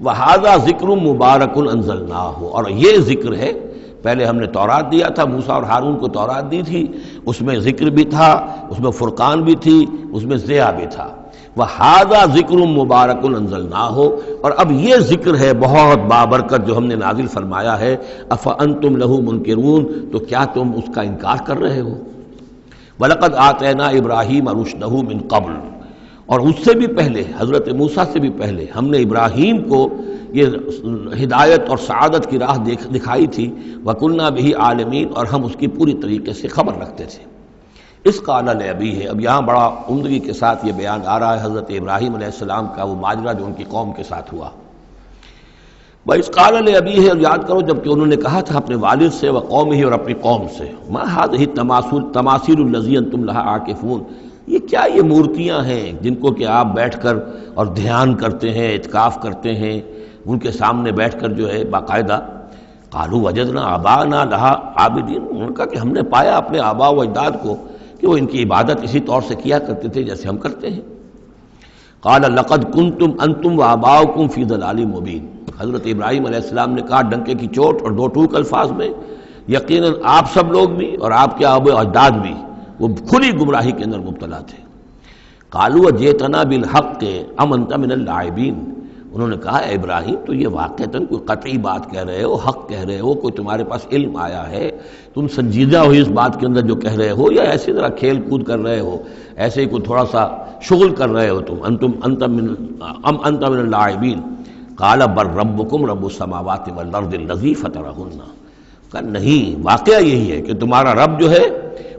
وہذا ذکر مبارک انزلناہ، اور یہ ذکر ہے، پہلے ہم نے تورات دیا تھا، موسیٰ اور ہارون کو تورات دی تھی، اس میں ذکر بھی تھا، اس میں فرقان بھی تھی، اس میں ضیاء بھی تھا۔ وَهَذَا ذِكْرٌ مُبَارَكٌ أَنزَلْنَاهُ، اور اب یہ ذکر ہے بہت بابرکت جو ہم نے نازل فرمایا ہے۔ أَفَأَنْتُمْ لَهُ مُنْكِرُونَ، تو کیا تم اس کا انکار کر رہے ہو؟ وَلَقَدْ آتَيْنَا إِبْرَاهِيمَ رُشْدَهُ مِنْ قَبْلُ، اور اس سے بھی پہلے، حضرت موسیٰ سے بھی پہلے ہم نے ابراہیم کو یہ ہدایت اور سعادت کی راہ دکھائی تھی۔ وَكُنَّا بِهِ عَالِمِينَ، اور ہم اس کی پوری طریقے سے خبر رکھتے تھے۔ اس قال لأبیہ، اب یہاں بڑا عمدگی کے ساتھ یہ بیان آ رہا ہے حضرت ابراہیم علیہ السلام کا وہ ماجرا جو ان کی قوم کے ساتھ ہوا۔ وَإِذْ قَالَ لِأَبِيهِ، اور یاد کرو جب کہ انہوں نے کہا تھا اپنے والد سے، وقومہ، اور اپنی قوم سے، مَا هَٰذِهِ التَّمَاثِيلُ الَّتِي أَنتُمْ لَهَا عَاكِفُونَ، یہ کیا یہ مورتیاں ہیں جن کو کہ آپ بیٹھ کر اور دھیان کرتے ہیں، اعتکاف کرتے ہیں، ان کے سامنے بیٹھ کر جو ہے باقاعدہ. قالوا وجدنا آباءنا لها عابدین، انہوں نے کہا کہ ہم نے پایا اپنے آباء و اجداد کو کہ وہ ان کی عبادت اسی طور سے کیا کرتے تھے جیسے ہم کرتے ہیں. قال لقد کنتم انتم وآباؤکم فی ضلال مبین، حضرت ابراہیم علیہ السلام نے کہا ڈنکے کی چوٹ اور دو ٹوک الفاظ میں، یقیناً آپ سب لوگ بھی اور آپ کے آباء و اجداد بھی وہ کھلی گمراہی کے اندر مبتلا تھے. قالوا جئتنا بالحق ام انت من اللاعبین، انہوں نے کہا اے ابراہیم تو یہ واقعتاً کوئی قطعی بات کہہ رہے ہو، حق کہہ رہے ہو، کوئی تمہارے پاس علم آیا ہے، تم سنجیدہ ہو اس بات کے اندر جو کہہ رہے ہو، یا ایسی طرح کھیل کود کر رہے ہو، ایسے ہی کوئی تھوڑا سا شغل کر رہے ہو تم؟ انت من اللاعبین. قال بل ربکم رب السماوات والارض الذی فطرہن، کہ نہیں واقعہ یہی ہے کہ تمہارا رب جو ہے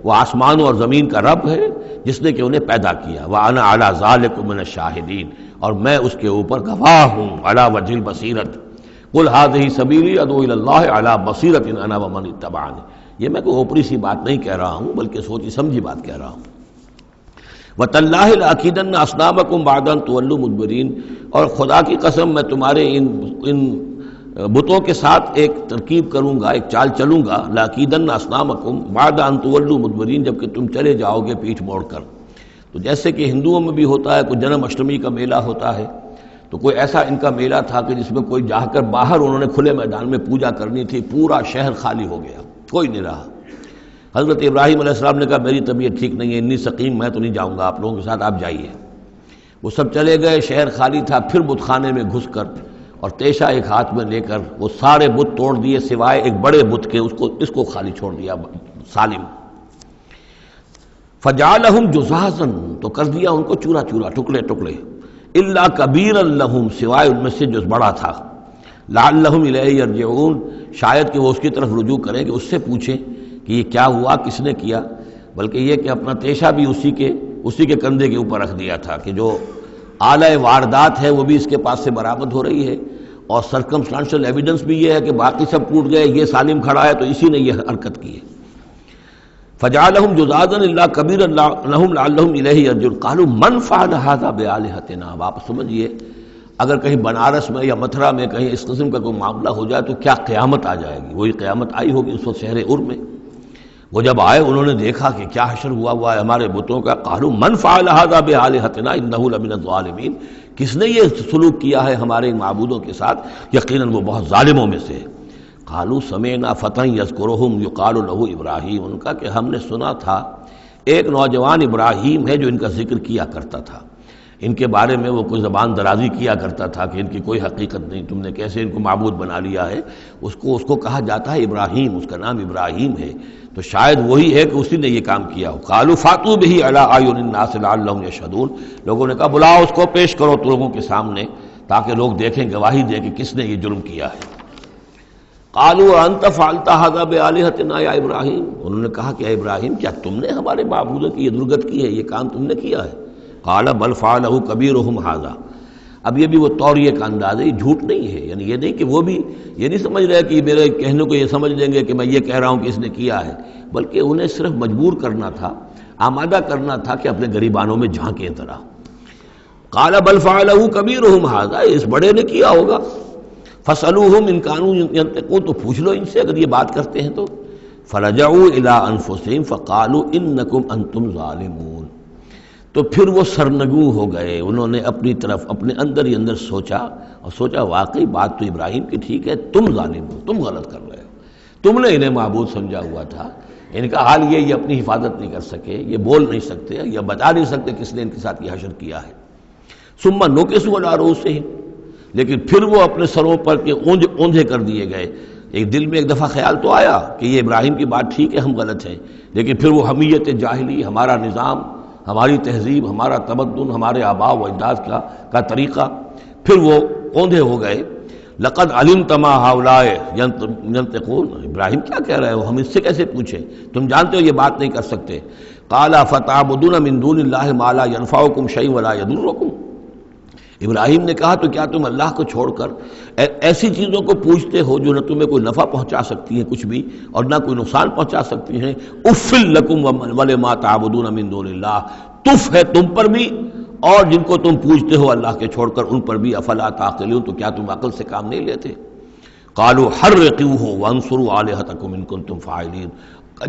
وہ آسمانوں اور زمین کا رب ہے جس نے کہ انہیں پیدا کیا. وَأَنَا عَلَىٰ ذَلِكُم مِّنَ الشَّاهِدِينَ، اور میں اس کے اوپر گواہ ہوں. عَلَىٰ وَجْهِ الْبَصِيرَةِ قُلْ هَٰذِهِ سَبِيلِي أَدْعُو إِلَى اللَّهِ عَلَىٰ بَصِيرَةٍ أَنَا وَمَنِ اتَّبَعَنِي. یہ میں کوئی اوپری سی بات نہیں کہہ رہا ہوں بلکہ سوچی سمجھی بات کہہ رہا ہوں. وَتَاللَّهِ لَأَكِيدَنَّ أَصْنَامَكُمْ بَعْدَ أَن تُوَلُّوا مُدْبِرِينَ، اور خدا کی قسم میں تمہارے ان بتوں کے ساتھ ایک ترکیب کروں گا، ایک چال چلوں گا. لَأَكِيدَنَّ أَصْنَامَكُمْ بَعْدَ أَن تُوَلُّوا مُدْبِرِينَ، جب کہ تم چلے جاؤ گے پیٹھ موڑ کر. تو جیسے کہ ہندوؤں میں بھی ہوتا ہے، کوئی جنم اشٹمی کا میلہ ہوتا ہے، تو کوئی ایسا ان کا میلہ تھا کہ جس میں کوئی جا کر باہر انہوں نے کھلے میدان میں پوجا کرنی تھی، پورا شہر خالی ہو گیا، کوئی نہیں رہا. حضرت ابراہیم علیہ السلام نے کہا میری طبیعت ٹھیک نہیں ہے، اتنی سقیم، میں تو نہیں جاؤں گا آپ لوگوں کے ساتھ، آپ جائیے. وہ سب چلے گئے، شہر خالی تھا. پھر بت خانے میں گھس کر اور تیشا ایک ہاتھ میں لے کر وہ سارے بت توڑ دیے سوائے ایک بڑے بت کے، اس کو خالی چھوڑ دیا سالم. فجعلہم جزازا، تو کر دیا ان کو چورا چورا، ٹکڑے ٹکڑے. الا کبیرا لہم، سوائے ان میں سے جو بڑا تھا. لعلہم الیہ یرجعون، شاید کہ وہ اس کی طرف رجوع کریں کہ اس سے پوچھیں کہ یہ کیا ہوا، کس نے کیا. بلکہ یہ کہ اپنا تیشا بھی اسی کے کندھے کے اوپر رکھ دیا تھا کہ جو آلہ واردات ہے وہ بھی اس کے پاس سے برآمد ہو رہی ہے، اور سرکمسٹانشل ایویڈنس بھی یہ ہے کہ باقی سب ٹوٹ گئے، یہ سالم کھڑا ہے تو اسی نے یہ حرکت کی ہے. فجعلہم جزازا الا کبیرا لہم لعلہم الیہ یرجعون. قالوا من فعل هذا بآلہتنا. اب آپ سمجھیے اگر کہیں بنارس میں یا متھرا میں کہیں اس قسم کا کوئی معاملہ ہو جائے تو کیا قیامت آ جائے گی. وہی قیامت آئی ہوگی اس وقت شہر ار میں. وہ جب آئے انہوں نے دیکھا کہ کیا حشر ہوا ہے ہمارے بتوں کا. قالوا من فعل هذا بآلہتنا انہ لمن الظالمین. کس نے یہ سلوک کیا ہے ہمارے ان معبودوں کے ساتھ، یقیناً وہ بہت ظالموں میں سے. قالوا سمعنا فتى یذکرہم یقال له ابراہیم. ان کا کہ ہم نے سنا تھا ایک نوجوان ابراہیم ہے جو ان کا ذکر کیا کرتا تھا، ان کے بارے میں وہ کوئی زبان درازی کیا کرتا تھا کہ ان کی کوئی حقیقت نہیں، تم نے کیسے ان کو معبود بنا لیا ہے. اس کو کہا جاتا ہے ابراہیم، اس کا نام ابراہیم ہے، تو شاید وہی ہے کہ اسی نے یہ کام کیا ہو. قالوا فاتوا به علی اعین الناس لعلهم یشهدون. لوگوں نے کہا بلاؤ اس کو، پیش کرو لوگوں کے سامنے تاکہ لوگ دیکھیں، گواہی دیں کہ کس نے یہ جرم کیا ہے. قالوا انت فعلت هذا بآلہتنا یا ابراہیم. انہوں نے کہا کہ اے ابراہیم کیا تم نے ہمارے معبودوں کی یہ درگت کی ہے، یہ کام تم نے کیا ہے. قال بل فعلہ کبیرہم ھذا. اب یہ بھی وہ توریہ کا انداز ہے، یہ جھوٹ نہیں ہے. یعنی یہ نہیں کہ وہ بھی یہ نہیں سمجھ رہے کہ میرے کہنے کو یہ سمجھ لیں گے کہ میں یہ کہہ رہا ہوں کہ اس نے کیا ہے، بلکہ انہیں صرف مجبور کرنا تھا، آمادہ کرنا تھا کہ اپنے گریبانوں میں جھانکیں طرح. قال بل فعلہ کبیرہم ھذا، اس بڑے نے کیا ہوگا. فاسألوہم ان کانوا ینطقون، تو پوچھ لو ان سے اگر یہ بات کرتے ہیں تو. فرجعوا الی انفسہم فقالوا انکم انتم ظالمون. تو پھر وہ سرنگوں ہو گئے، انہوں نے اپنی طرف اپنے اندر ہی اندر سوچا اور سوچا واقعی بات تو ابراہیم کی ٹھیک ہے، تم ظالم ہو، تم غلط کر رہے ہو، تم نے انہیں معبود سمجھا ہوا تھا. ان کا حال یہ اپنی حفاظت نہیں کر سکے، یہ بول نہیں سکتے یا بتا نہیں سکتے کس نے ان کے ساتھ یہ حشر کیا ہے. ثم نکسوا علی رؤوسہم، لیکن پھر وہ اپنے سروں پر کے اوندھے کر دیے گئے. ایک دل میں ایک دفعہ خیال تو آیا کہ یہ ابراہیم کی بات ٹھیک ہے، ہم غلط ہیں، لیکن پھر وہ حمیت جاہلی، ہمارا نظام، ہماری تہذیب، ہمارا تمدن، ہمارے آباء و اجداد کا طریقہ، پھر وہ اوندھے ہو گئے. لقد علمت ما هؤلاء ينطقون. ابراہیم کیا کہہ رہے ہو، ہم اس سے کیسے پوچھیں، تم جانتے ہو یہ بات نہیں کر سکتے. قال فتعبدون من دون الله ما لا ينفعكم شيئا ولا يضركم. ابراہیم نے کہا تو کیا تم اللہ کو چھوڑ کر ایسی چیزوں کو پوجتے ہو جو نہ تمہیں کوئی نفع پہنچا سکتی ہیں کچھ بھی اور نہ کوئی نقصان پہنچا سکتی ہیں؟ افل لکم ولما تعبدون من دون اللہ، تف ہے تم پر بھی اور جن کو تم پوجتے ہو اللہ کے چھوڑ کر ان پر بھی، افلا تعقلون، تو کیا تم عقل سے کام نہیں لیتے؟ قالوا حرقوه وانصروا آلهتكم ان کنتم فاعلین،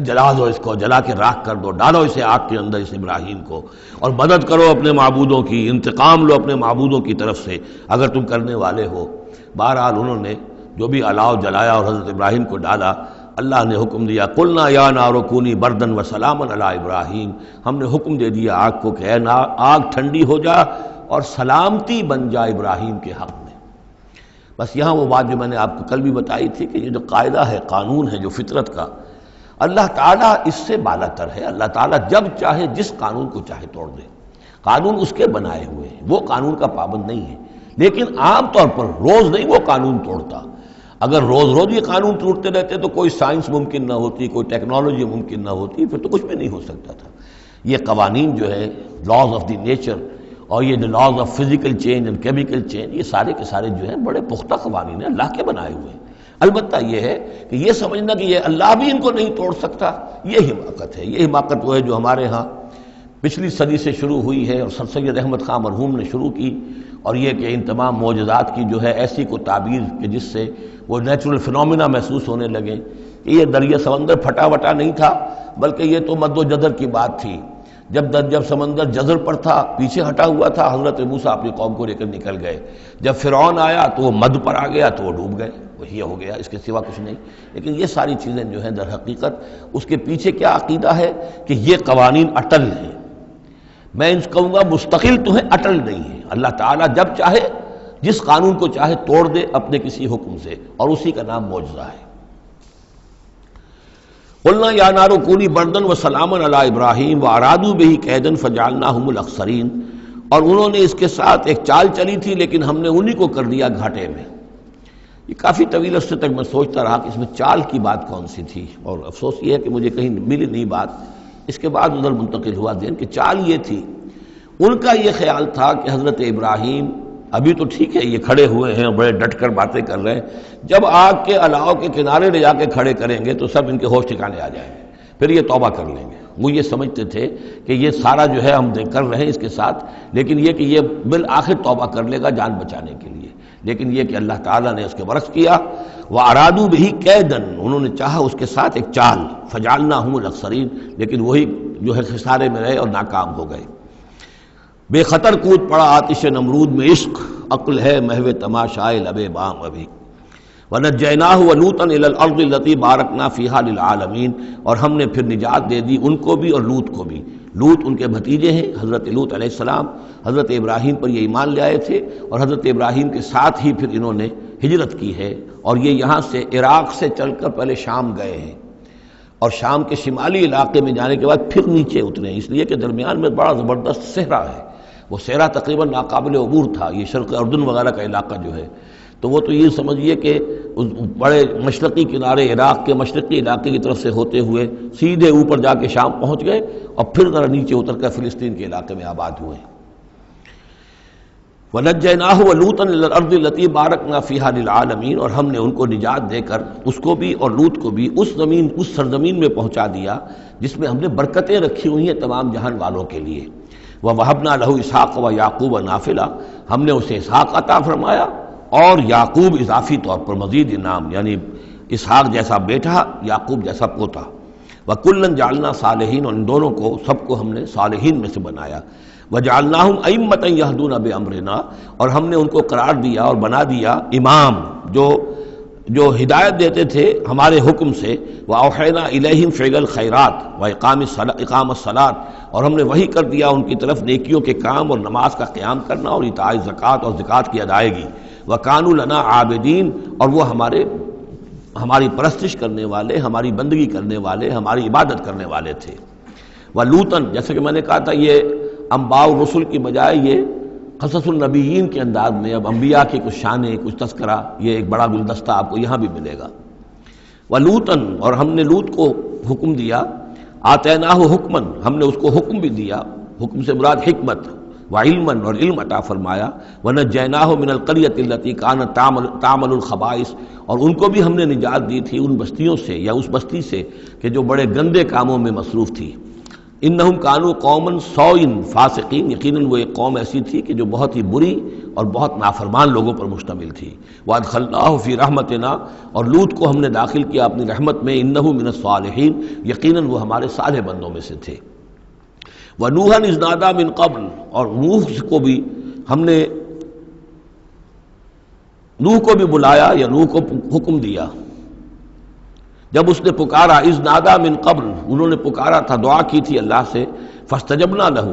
جلا دو اس کو، جلا کے راکھ کر دو، ڈالو اسے آگ کے اندر اس ابراہیم کو، اور مدد کرو اپنے معبودوں کی، انتقام لو اپنے معبودوں کی طرف سے اگر تم کرنے والے ہو۔ بہرحال انہوں نے جو بھی الاؤ جلایا اور حضرت ابراہیم کو ڈالا، اللہ نے حکم دیا قلنا یا نار کونی بردن وسلاما علی ابراہیم، ہم نے حکم دے دیا آگ کو کہ اے آگ ٹھنڈی ہو جا اور سلامتی بن جا ابراہیم کے حق میں۔ بس یہاں وہ بات جو میں نے آپ کو کل بھی بتائی تھی کہ یہ جو قاعدہ ہے، قانون ہے جو فطرت کا، اللہ تعالیٰ اس سے بالا تر ہے۔ اللہ تعالیٰ جب چاہے جس قانون کو چاہے توڑ دے، قانون اس کے بنائے ہوئے ہیں، وہ قانون کا پابند نہیں ہے، لیکن عام طور پر روز نہیں وہ قانون توڑتا۔ اگر روز روز یہ قانون ٹوٹتے رہتے تو کوئی سائنس ممکن نہ ہوتی، کوئی ٹیکنالوجی ممکن نہ ہوتی، پھر تو کچھ بھی نہیں ہو سکتا تھا۔ یہ قوانین جو ہے، لاز آف دی نیچر اور یہ laws of physical change and chemical change, یہ سارے کے سارے جو ہیں بڑے پختہ قوانین ہیں، اللہ کے بنائے ہوئے ہیں۔ البتہ یہ ہے کہ یہ سمجھنا کہ یہ اللہ بھی ان کو نہیں توڑ سکتا، یہ حماقت ہے۔ یہ حماقت وہ ہے جو ہمارے ہاں پچھلی صدی سے شروع ہوئی ہے اور سر سید احمد خان مرحوم نے شروع کی، اور یہ کہ ان تمام معجزات کی جو ہے ایسی کو تعبیر کہ جس سے وہ نیچرل فنومینا محسوس ہونے لگے کہ یہ دریا سمندر پھٹا وٹا نہیں تھا، بلکہ یہ تو مد و جزر کی بات تھی۔ جب سمندر جزر پر تھا، پیچھے ہٹا ہوا تھا، حضرت موسیٰ اپنی قوم کو لے کر نکل گئے۔ جب فرعون آیا تو وہ مد پر آ گیا تو وہ ڈوب گئے، وہی ہو گیا، اس کے سوا کچھ نہیں۔ لیکن یہ ساری چیزیں جو ہیں در حقیقت اس کے پیچھے کیا عقیدہ ہے کہ یہ قوانین اٹل ہیں۔ میں ان کہوں گا مستقل تو ہیں، اٹل نہیں ہیں۔ اللہ تعالیٰ جب چاہے جس قانون کو چاہے توڑ دے اپنے کسی حکم سے، اور اسی کا نام معجزہ ہے۔ قلنا یا نار کونی بردن وسلاما علی ابراہیم وارادوا بہ کیدا فجعلناہم الاخسرین، اور انہوں نے اس کے ساتھ ایک چال چلی تھی لیکن ہم نے انہی کو کر دیا گھاٹے میں۔ یہ کافی طویل عرصے تک میں سوچتا رہا کہ اس میں چال کی بات کون سی تھی، اور افسوس یہ ہے کہ مجھے کہیں ملی نہیں بات۔ اس کے بعد ادھر منتقل ہوا ذہن کہ چال یہ تھی، ان کا یہ خیال تھا کہ حضرت ابراہیم ابھی تو ٹھیک ہے یہ کھڑے ہوئے ہیں اور بڑے ڈٹ کر باتیں کر رہے ہیں، جب آگ کے الاؤ کے کنارے لے جا کے کھڑے کریں گے تو سب ان کے ہوش ٹھکانے آ جائیں گے، پھر یہ توبہ کر لیں گے۔ وہ یہ سمجھتے تھے کہ یہ سارا جو ہے ہم کر رہے ہیں اس کے ساتھ، لیکن یہ کہ یہ بالآخر توبہ کر لے گا جان بچانے کے لیے۔ لیکن یہ کہ اللہ تعالیٰ نے اس کے برعکس کیا، وَأَرَادُوا بِهِ كَيْدًا، انہوں نے چاہا اس کے ساتھ ایک چال، فَجَعَلْنَاهُمُ الْأَخْسَرِينَ، لیکن وہی جو ہے خسارے میں رہے اور ناکام ہو گئے۔ بے خطر کود پڑا آتش نمرود میں عشق، عقل ہے محو تماشائے لب بام ابھی۔ وَنَجَّيْنَاهُ وَلُوطًا إِلَى الْأَرْضِ الَّتِي بَارَكْنَا فِيهَا لِلْعَالَمِينَ، اور ہم نے پھر نجات دے دی ان کو بھی اور لوط کو بھی۔ لوط ان کے بھتیجے ہیں، حضرت لوط علیہ السلام حضرت ابراہیم پر یہ ایمان لے آئے تھے، اور حضرت ابراہیم کے ساتھ ہی پھر انہوں نے ہجرت کی ہے، اور یہ یہاں سے عراق سے چل کر پہلے شام گئے ہیں، اور شام کے شمالی علاقے میں جانے کے بعد پھر نیچے اترے ہیں، اس لیے کہ درمیان میں بڑا زبردست صحرا ہے۔ وہ صحرا تقریباً ناقابل عبور تھا، یہ شرق اردن وغیرہ کا علاقہ جو ہے، تو وہ تو یہ سمجھیے کہ اس بڑے مشرقی کنارے عراق کے مشرقی علاقے کی طرف سے ہوتے ہوئے سیدھے اوپر جا کے شام پہنچ گئے، اور پھر ذرا نیچے اتر کر فلسطین کے علاقے میں آباد ہوئے۔ وَنَجَّيْنَاهُ وَلُوطًا إِلَى الْأَرْضِ الَّتِي بَارَكْنَا فِيهَا لِلْعَالَمِينَ، اور ہم نے ان کو نجات دے کر اس کو بھی اور لوط کو بھی اس سرزمین میں پہنچا دیا جس میں ہم نے برکتیں رکھی ہوئی ہیں تمام جہان والوں کے لیے۔ وَوَهَبْنَا لَهُ إِسْحَاقَ وَيَعْقُوبَ نَافِلَةً، ہم نے اسے اسحاق عطا فرمایا اور یعقوب اضافی طور پر مزید انعام، یعنی اسحاق جیسا بیٹا، یعقوب جیسا پوتا۔ وَكُلًّا جَعَلْنَا صَالِحِينَ، اور ان دونوں کو سب کو ہم نے صالحین میں سے بنایا۔ وَجَعَلْنَاهُمْ أَئِمَّةً يَهْدُونَ بِأَمْرِنَا، اور ہم نے ان کو قرار دیا اور بنا دیا امام جو ہدایت دیتے تھے ہمارے حکم سے۔ وَأَوْحَيْنَا إِلَيْهِمْ فِعْلَ الْخَيْرَاتِ وَإِقَامَ الصَّلَاةِ، اور ہم نے وحی کر دیا ان کی طرف نیکیوں کے کام اور نماز کا قیام کرنا اور ایتاء زکوٰۃ اور زکوٰۃ کی ادائیگی۔ وَكَانُوا لَنَا عَابِدِينَ، اور وہ ہماری پرستش کرنے والے، ہماری بندگی کرنے والے، ہماری عبادت کرنے والے تھے۔ وَلُوطًا، جیسے کہ میں نے کہا تھا یہ انباء الرسل کی بجائے یہ قصص النبیین کے انداز میں اب انبیاء کی کچھ شانیں، کچھ تذکرہ، یہ ایک بڑا گلدستہ آپ کو یہاں بھی ملے گا۔ وَلُوطًا، اور ہم نے لوط کو حکم دیا، آتیناہ حکمن، ہم نے اس کو حکم بھی دیا، حکم سے مراد حکمت، وعلما اور علم عطا فرمایا، ونجیناہ من القریۃ التی کانت تعمل الخبائث اور ان کو بھی ہم نے نجات دی تھی ان بستیوں سے یا اس بستی سے کہ جو بڑے گندے کاموں میں مصروف تھی۔ انہم کانوا قوما سوء فاسقین، یقیناً وہ ایک قوم ایسی تھی کہ جو بہت ہی بری اور بہت نافرمان لوگوں پر مشتمل تھی۔ وادخلناہ فی رحمتنا اور لوط کو ہم نے داخل کیا اپنی رحمت میں، انہ من الصالحین، یقیناً وہ ہمارے صالح بندوں میں سے تھے۔ ونوحا اذ نادی من قبل اور نوح کو بھی ہم نے نوح کو بھی بلایا یا نوح کو حکم دیا جب اس نے پکارا، اذ نادی من قبل انہوں نے پکارا تھا، دعا کی تھی اللہ سے، فاستجبنا لہ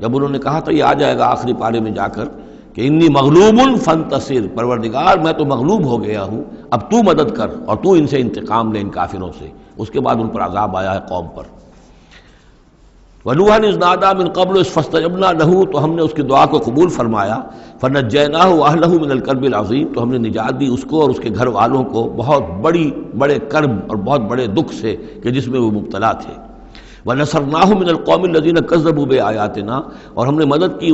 جب انہوں نے کہا تھا، یہ آ جائے گا آخری پارے میں جا کر کہ انی مغلوب فانتصر، پروردگار میں تو مغلوب ہو گیا ہوں، اب تو مدد کر اور تو ان سے انتقام لے، ان کافروں سے۔ اس کے بعد ان پر عذاب آیا ہے قوم پر۔ وَنُوحًا إِذْ نَادَىٰ مِن قَبْلُ فَاسْتَجَبْنَا لَهُ تو ہم نے اس کی دعا کو قبول فرمایا، فَنَجَّيْنَاهُ وَأَهْلَهُ مِنَ الْكَرْبِ الْعَظِيمِ تو ہم نے نجات دی اس کو اور اس کے گھر والوں کو بہت بڑے کرب اور بہت بڑے دکھ سے کہ جس میں وہ مبتلا تھے۔ وَنَصَرْنَاهُ مِنَ الْقَوْمِ الَّذِينَ كَذَّبُوا بِآيَاتِنَا اور ہم نے مدد کی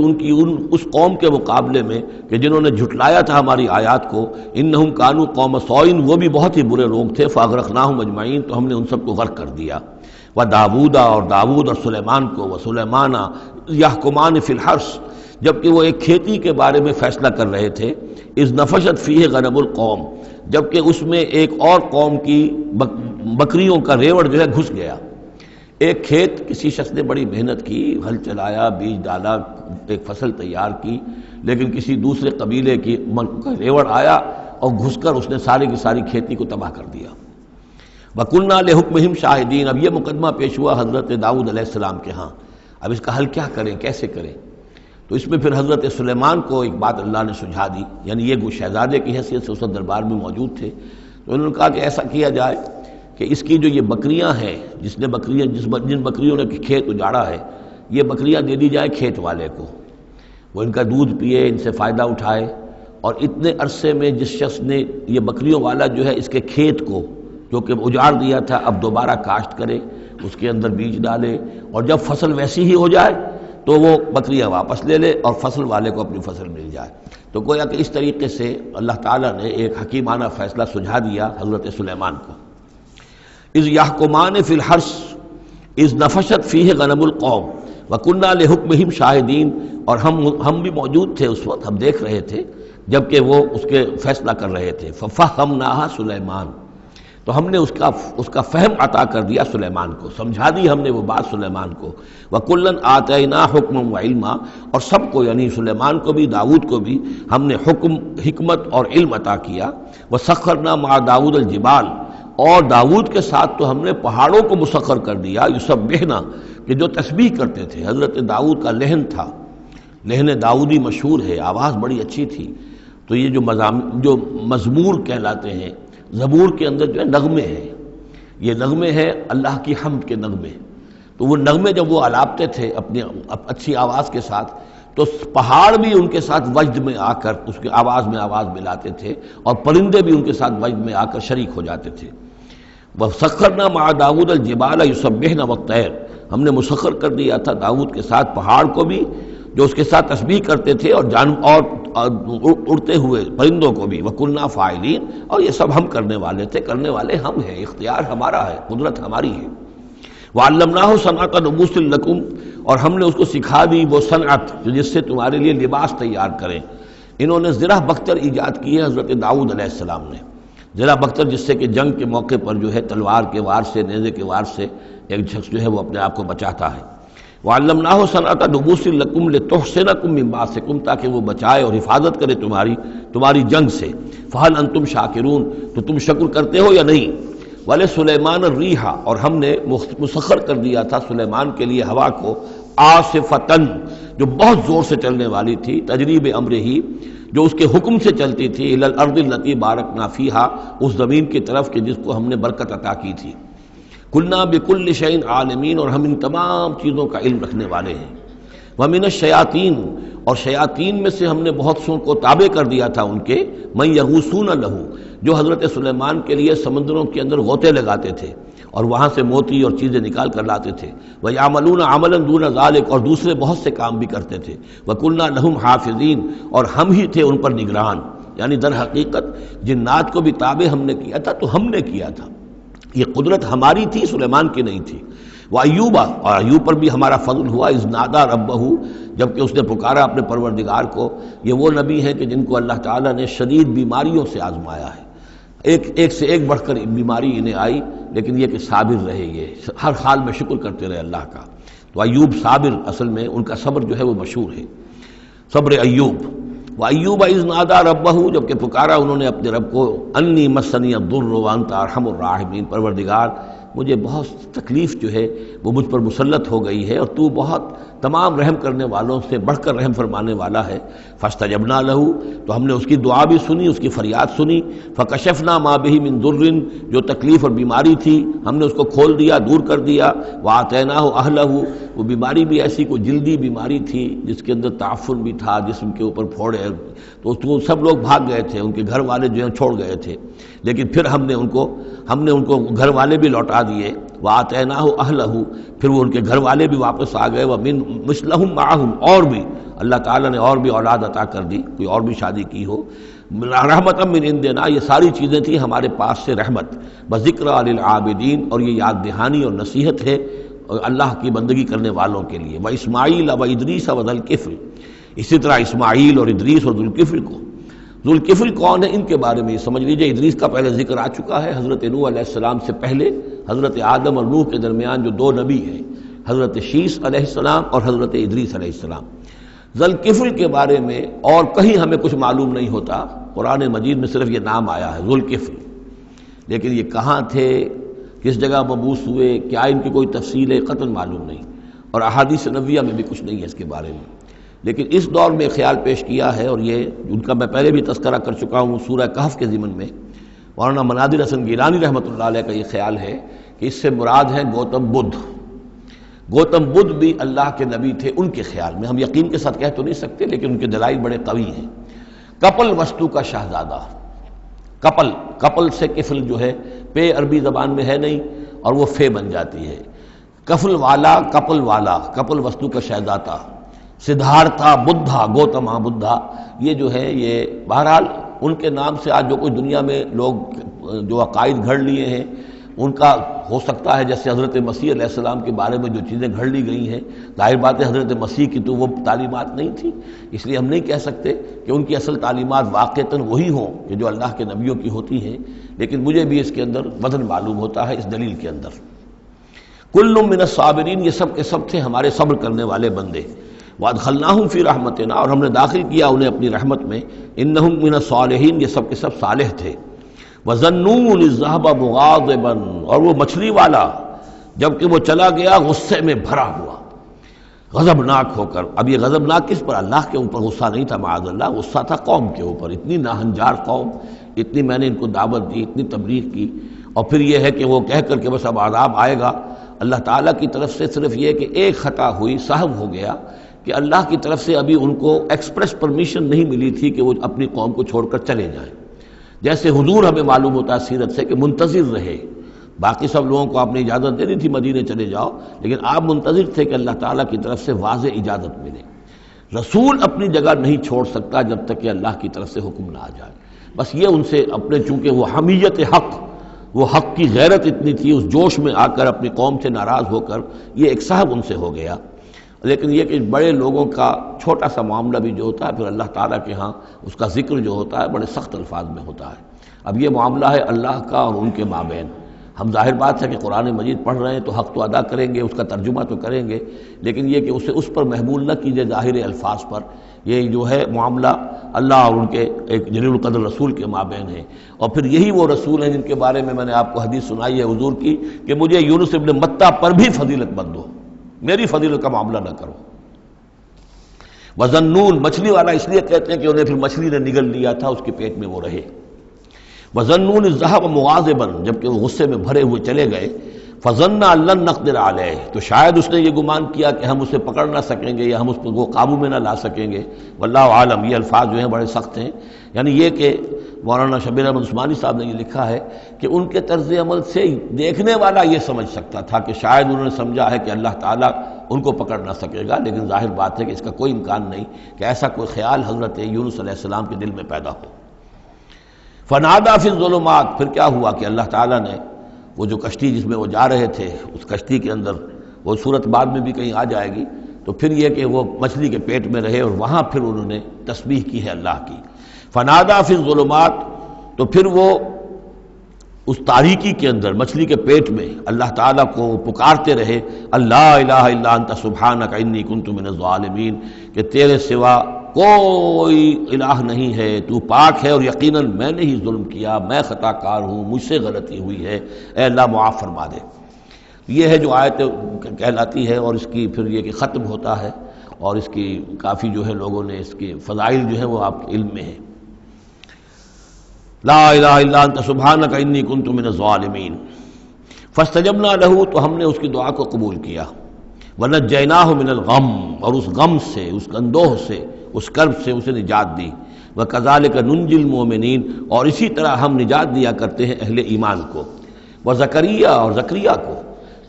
اس قوم کے مقابلے میں کہ جنہوں نے جھٹلایا تھا ہماری آیات کو، إِنَّهُمْ كَانُوا قَوْمَ سَوْءٍ وہ بھی بہت ہی برے لوگ تھے، فَأَغْرَقْنَاهُمْ أَجْمَعِينَ تو ہم نے ان سب کو غرق کر دیا۔ وَدَاوُودَ اور داؤد اور سلیمان کو، وَسُلَيْمَانَ يَحْكُمَانِ فِي الْحَرْثِ جبکہ وہ ایک کھیتی کے بارے میں فیصلہ کر رہے تھے، اذ نفشت فیہ غنم القوم جبکہ اس میں ایک اور قوم کی بکریوں کا ریوڑ جو ہے گھس گیا۔ ایک کھیت کسی شخص نے بڑی محنت کی، ہل چلایا، بیج ڈالا، ایک فصل تیار کی، لیکن کسی دوسرے قبیلے کی ریوڑ آیا اور گھس کر اس نے ساری کی ساری کھیتی کو تباہ کر دیا۔ وَكُنَّا لِحُكْمِهِمْ شَاهِدِينَ اب یہ مقدمہ پیش ہوا حضرت داؤد علیہ السلام کے ہاں، اب اس کا حل کیا کریں، کیسے کریں؟ تو اس میں پھر حضرت سلیمان کو ایک بات اللہ نے سجھا دی، یعنی یہ شہزادے کی حیثیت سے اس دربار میں موجود تھے، تو انہوں نے کہا کہ ایسا کیا جائے کہ اس کی جو یہ بکریاں ہیں، جن بکریوں نے کھیت اجاڑا ہے، یہ بکریاں دے دی جائے کھیت والے کو، وہ ان کا دودھ پیے، ان سے فائدہ اٹھائے، اور اتنے عرصے میں جس شخص نے یہ بکریوں والا جو ہے اس کے کھیت کو جو کہ اجاڑ دیا تھا اب دوبارہ کاشت کرے، اس کے اندر بیج ڈالے، اور جب فصل ویسی ہی ہو جائے تو وہ بکریاں واپس لے لے اور فصل والے کو اپنی فصل مل جائے۔ تو گویا کہ اس طریقے سے اللہ تعالیٰ نے ایک حکیمانہ فیصلہ سجھا دیا حضرت سلیمان کو۔ اذ یحکمان فی الحرث اذ نفشت فیہ غنم القوم وکنہ لحکمہم شاہدین اور ہم بھی موجود تھے اس وقت، ہم دیکھ رہے تھے جبکہ وہ اس کے فیصلہ کر رہے تھے۔ ففہمناہا سلیمان تو ہم نے اس کا فہم عطا کر دیا سلیمان کو، سمجھا دی ہم نے وہ بات سلیمان کو۔ وَكُلًّا آتَيْنَا حُكْمًا وَعِلْمًا اور سب کو یعنی سلیمان کو بھی داؤد کو بھی ہم نے حکم، حکمت اور علم عطا کیا۔ وَسَخَّرْنَا مَعَ دَاوُدَ الْجِبَالَ اور داؤد کے ساتھ تو ہم نے پہاڑوں کو مسخر کر دیا، یسبحنا کہ جو تسبیح کرتے تھے۔ حضرت داؤد کا لہن تھا، لہن داؤدی مشہور ہے، آواز بڑی اچھی تھی، تو یہ جو مزمور کہلاتے ہیں، زبور کے اندر جو ہے نغمے ہیں، یہ نغمے ہیں اللہ کی حمد کے نغمے، تو وہ نغمے جب وہ الاپتے تھے اپنی اچھی آواز کے ساتھ تو پہاڑ بھی ان کے ساتھ وجد میں آ کر اس کی آواز میں آواز ملاتے تھے، اور پرندے بھی ان کے ساتھ وجد میں آ کر شریک ہو جاتے تھے۔ وَسَخَّرْنَا مَعَ دَاوُدَ الْجِبَالَ يُسَبِّحْنَ وَالطَّيْرَ ہم نے مسخر کر دیا تھا داؤد کے ساتھ پہاڑ کو بھی جو اس کے ساتھ تسبیح کرتے تھے، اور اڑتے ہوئے پرندوں کو بھی۔ وَكُنَّا فَاعِلِينَ اور یہ سب ہم کرنے والے تھے، کرنے والے ہم ہیں، اختیار ہمارا ہے، قدرت ہماری ہے۔ وَعَلَّمْنَاهُ صَنْعَةَ لُبُوسٍ لَكُمْ اور ہم نے اس کو سکھا دی وہ صنعت جس سے تمہارے لیے لباس تیار کریں۔ انہوں نے زرہ بختر ایجاد کی ہے حضرت داؤد علیہ السلام نے، زرہ بختر جس سے کہ جنگ کے موقع پر جو ہے تلوار کے وار سے، نیزے کے وار سے ایک شخص جو ہے وہ اپنے آپ کو بچاتا ہے۔ وَعَلَّمْنَاهُ صَنْعَةَ لُبُوسٍ لَكُمْ لِتُحْصِنَكُم مِّن بَأْسِكُمْ تاکہ وہ بچائے اور حفاظت کرے تمہاری جنگ سے۔ فَهَلْ أَنْتُمْ شَاكِرُونَ تو تم شکر کرتے ہو یا نہیں؟ وَلِسُلَيْمَانَ الرِّيحَ اور ہم نے مسخر کر دیا تھا سلیمان کے لیے ہوا کو، عاصفۃً جو بہت زور سے چلنے والی تھی، تجری بِأَمْرِهِ جو اس کے حکم سے چلتی تھی، إِلَى الْأَرْضِ الَّتِي بَارَكْنَا فِيهَا اس زمین کی طرف کہ جس کو ہم نے برکت عطا کی تھی۔ کُلْنَا بِكُلِّ شَيْءٍ عَالِمِينَ اور ہم ان تمام چیزوں کا علم رکھنے والے ہیں۔ وَمِنَ الشَّيَاطِينِ اور شیاطین میں سے ہم نے بہت سوں کو تابع کر دیا تھا ان کے، مَن يَغُوصُونَ لَهُ جو حضرت سلیمان کے لیے سمندروں کے اندر غوطے لگاتے تھے، اور وہاں سے موتی اور چیزیں نکال کر لاتے تھے. وَيَعْمَلُونَ عَمَلًا دُونَ ذَلِكَ، اور دوسرے بہت سے کام بھی کرتے تھے. وَكُنَّا لَهُمْ حَافِظِينَ، اور ہم ہی تھے ان پر نگران. یعنی در حقیقت جنات کو بھی تابع ہم نے کیا تھا، تو ہم نے کیا تھا، یہ قدرت ہماری تھی، سلیمان کی نہیں تھی. وَأَيُّوبَ، اور ایوب پر بھی ہمارا فضل ہوا، اذ نادى ربہ، جبکہ اس نے پکارا اپنے پروردگار کو. یہ وہ نبی ہیں کہ جن کو اللہ تعالیٰ نے شدید بیماریوں سے آزمایا ہے، ایک سے ایک بڑھ کر بیماری انہیں آئی، لیکن یہ کہ صابر رہے، یہ ہر حال میں شکر کرتے رہے اللہ کا. تو ایوب صابر، اصل میں ان کا صبر جو ہے وہ مشہور ہے، صبر ایوب. وَأَيُّوبَ إِذْ نَادَى رَبَّهُ، جبکہ پکارا انہوں نے اپنے رب کو، أَنِّي مَسَّنِيَ الضُّرُّ وَأَنْتَ أَرْحَمُ الرَّاحِمِينَ، پروردگار مجھے بہت تکلیف جو ہے وہ مجھ پر مسلط ہو گئی ہے، اور تو بہت تمام رحم کرنے والوں سے بڑھ کر رحم فرمانے والا ہے. فاستجبنا له، تو ہم نے اس کی دعا بھی سنی، اس کی فریاد سنی. فکشفنا ما به من ضر، جو تکلیف اور بیماری تھی ہم نے اس کو کھول دیا، دور کر دیا. وآتیناہ اہلہ، وہ بیماری بھی ایسی کوئی جلدی بیماری تھی جس کے اندر تعفن بھی تھا، جسم کے اوپر پھوڑے، تو سب لوگ بھاگ گئے تھے، ان کے گھر والے جو ہیں چھوڑ گئے تھے، لیکن پھر ہم نے ان کو گھر والے بھی لوٹا دیے. وآتیناہ اہلہ، پھر وہ ان کے گھر والے بھی واپس آ گئے. ومن مثلہم معہم، اور بھی اللہ تعالیٰ نے اور بھی اولاد عطا کر دی، کوئی اور بھی شادی کی ہو. رحمۃ من عندنا، یہ ساری چیزیں تھیں ہمارے پاس سے رحمت. بذکریٰ للعابدین، اور یہ یاد دہانی اور نصیحت ہے اللہ کی بندگی کرنے والوں کے لیے. واسماعیل وادریس وذوالکفل، اسی طرح اسماعیل اور ادریس اور ذوالکفل کو. ذوالکفل کون ہے ان کے بارے میں یہ سمجھ لیجئے. ادریس کا پہلے ذکر آ چکا ہے، حضرت نوح علیہ السلام سے پہلے حضرت آدم اور نوح کے درمیان جو دو نبی ہیں، حضرت شیس علیہ السلام اور حضرت ادریس علیہ السلام. ذوالکفل کے بارے میں اور کہیں ہمیں کچھ معلوم نہیں ہوتا، قرآن مجید میں صرف یہ نام آیا ہے ذوالکفل، لیکن یہ کہاں تھے، کس جگہ مبعوث ہوئے، کیا ان کی کوئی تفصیل قطعاً معلوم نہیں، اور احادیث نبویہ میں بھی کچھ نہیں ہے اس کے بارے میں. لیکن اس دور میں خیال پیش کیا ہے، اور یہ ان کا میں پہلے بھی تذکرہ کر چکا ہوں سورہ کہف کے ضمن میں. مولانا مناظر حسن گیلانی رحمۃ اللہ علیہ کا یہ خیال ہے کہ اس سے مراد ہیں گوتم بدھ. گوتم بدھ بھی اللہ کے نبی تھے ان کے خیال میں، ہم یقین کے ساتھ کہہ تو نہیں سکتے، لیکن ان کے دلائل بڑے قوی ہیں. کپل وستو کا شہزادہ، کپل سے کفل جو ہے، پے عربی زبان میں ہے نہیں اور وہ فے بن جاتی ہے. کفل والا، کپل وستو کا شہزادہ. سدھارتھا بدھا، گوتما بدھا، یہ جو ہے یہ بہرحال ان کے نام سے آج جو کوئی دنیا میں لوگ جو عقائد گھڑ لیے ہیں ان کا ہو سکتا ہے، جیسے حضرت مسیح علیہ السلام کے بارے میں جو چیزیں گھڑ لی گئی ہیں، ظاہر بات ہے حضرت مسیح کی تو وہ تعلیمات نہیں تھی، اس لیے ہم نہیں کہہ سکتے کہ ان کی اصل تعلیمات واقعتاً وہی ہوں کہ جو اللہ کے نبیوں کی ہوتی ہیں. لیکن مجھے بھی اس کے اندر وزن معلوم ہوتا ہے اس دلیل کے اندر. کل من الصابرین، یہ سب کے سب تھے ہمارے صبر کرنے والے بندے. وادخلناہم فی رحمتنا، اور ہم نے داخل کیا انہیں اپنی رحمت میں. انہم من الصالحین، یہ سب کے سب صالح تھے. وظنون اذ ذهب مغاضبا، اور وہ مچھلی والا جبکہ وہ چلا گیا غصے میں بھرا ہوا، غضبناک ہو کر. اب یہ غضبناک کس پر؟ اللہ کے اوپر غصہ نہیں تھا معاذ اللہ، غصہ تھا قوم کے اوپر. اتنی ناہنجار قوم، اتنی میں نے ان کو دعوت دی، اتنی تبلیغ کی، اور پھر یہ ہے کہ وہ کہہ کر کے بس اب عذاب آئے گا. اللہ تعالیٰ کی طرف سے صرف یہ کہ ایک خطا ہوئی، سہو ہو گیا کہ اللہ کی طرف سے ابھی ان کو ایکسپریس پرمیشن نہیں ملی تھی کہ وہ اپنی قوم کو چھوڑ کر چلے جائیں. جیسے حضور ہمیں معلوم ہوتا ہے سیرت سے کہ منتظر رہے، باقی سب لوگوں کو آپ نے اجازت دے دی تھی مدینے چلے جاؤ، لیکن آپ منتظر تھے کہ اللہ تعالیٰ کی طرف سے واضح اجازت ملے. رسول اپنی جگہ نہیں چھوڑ سکتا جب تک کہ اللہ کی طرف سے حکم نہ آ جائے. بس یہ ان سے اپنے، چونکہ وہ حمیت حق، وہ حق کی غیرت اتنی تھی، اس جوش میں آ کر اپنی قوم سے ناراض ہو کر یہ ایک صاحب ان سے ہو گیا. لیکن یہ کہ بڑے لوگوں کا چھوٹا سا معاملہ بھی جو ہوتا ہے پھر اللہ تعالیٰ کے ہاں اس کا ذکر جو ہوتا ہے بڑے سخت الفاظ میں ہوتا ہے. اب یہ معاملہ ہے اللہ کا اور ان کے مابین. ہم ظاہر بات ہے کہ قرآن مجید پڑھ رہے ہیں تو حق تو ادا کریں گے، اس کا ترجمہ تو کریں گے، لیکن یہ کہ اسے اس پر محمول نہ کیجیے ظاہر الفاظ پر. یہ جو ہے معاملہ اللہ اور ان کے ایک جلیل القدر رسول کے مابین ہے. اور پھر یہی وہ رسول ہیں جن کے بارے میں نے آپ کو حدیث سنائی ہے حضور کی کہ مجھے یونس ابن متیٰ پر بھی فضیلت مت دو، میری فضیلت کا معاملہ نہ کرو. وظنون، مچھلی والا اس لیے کہتے ہیں کہ انہیں پھر مچھلی نے نگل لیا تھا، اس کے پیٹ میں وہ رہے. وظنون اذ ذهب مغاضبا، جبکہ وہ غصے میں بھرے ہوئے چلے گئے. فظن ان لن نقدر علیہ، تو شاید اس نے یہ گمان کیا کہ ہم اسے پکڑ نہ سکیں گے یا ہم اس کو قابو میں نہ لا سکیں گے. واللہ عالم، یہ الفاظ جو ہیں بڑے سخت ہیں. یعنی یہ کہ مولانا شبیر احمد عثمانی صاحب نے یہ لکھا ہے کہ ان کے طرز عمل سے دیکھنے والا یہ سمجھ سکتا تھا کہ شاید انہوں نے سمجھا ہے کہ اللہ تعالیٰ ان کو پکڑ نہ سکے گا، لیکن ظاہر بات ہے کہ اس کا کوئی امکان نہیں کہ ایسا کوئی خیال حضرت یونس علیہ السلام کے دل میں پیدا ہو۔ فنادا فی الظلمات، پھر کیا ہوا کہ اللہ تعالیٰ نے وہ جو کشتی جس میں وہ جا رہے تھے، اس کشتی کے اندر وہ صورت بعد میں بھی کہیں آ جائے گی، تو پھر یہ کہ وہ مچھلی کے پیٹ میں رہے اور وہاں پھر انہوں نے تسبیح کی ہے اللہ کی۔ فنادا فی الظلمات، تو پھر وہ اس تاریکی کے اندر مچھلی کے پیٹ میں اللہ تعالیٰ کو پکارتے رہے، اللہ الہ الا انت سبحانک انی کنت من الظالمین، کہ تیرے سوا کوئی الہ نہیں ہے، تو پاک ہے اور یقیناً میں نے ہی ظلم کیا، میں خطا کار ہوں، مجھ سے غلطی ہوئی ہے، اے اللہ معاف فرما دے۔ یہ ہے جو آیت کہلاتی ہے، اور اس کی پھر یہ کہ ختم ہوتا ہے، اور اس کی کافی جو ہے لوگوں نے اس کے فضائل جو ہیں وہ آپ کے علم میں ہیں۔ لا الہ الا انت سبحانک انی کنت من الظالمین فاستجبنا لہ، تو ہم نے اس کی دعا کو قبول کیا، ونجیناہ من الغم، اور اس غم سے، اس اندوہ سے، اس کرب سے اسے نجات دی، وکذالک ننجی المؤمنین، اور اسی طرح ہم نجات دیا کرتے ہیں اہل ایمان کو، وزکریا، اور زکریا کو،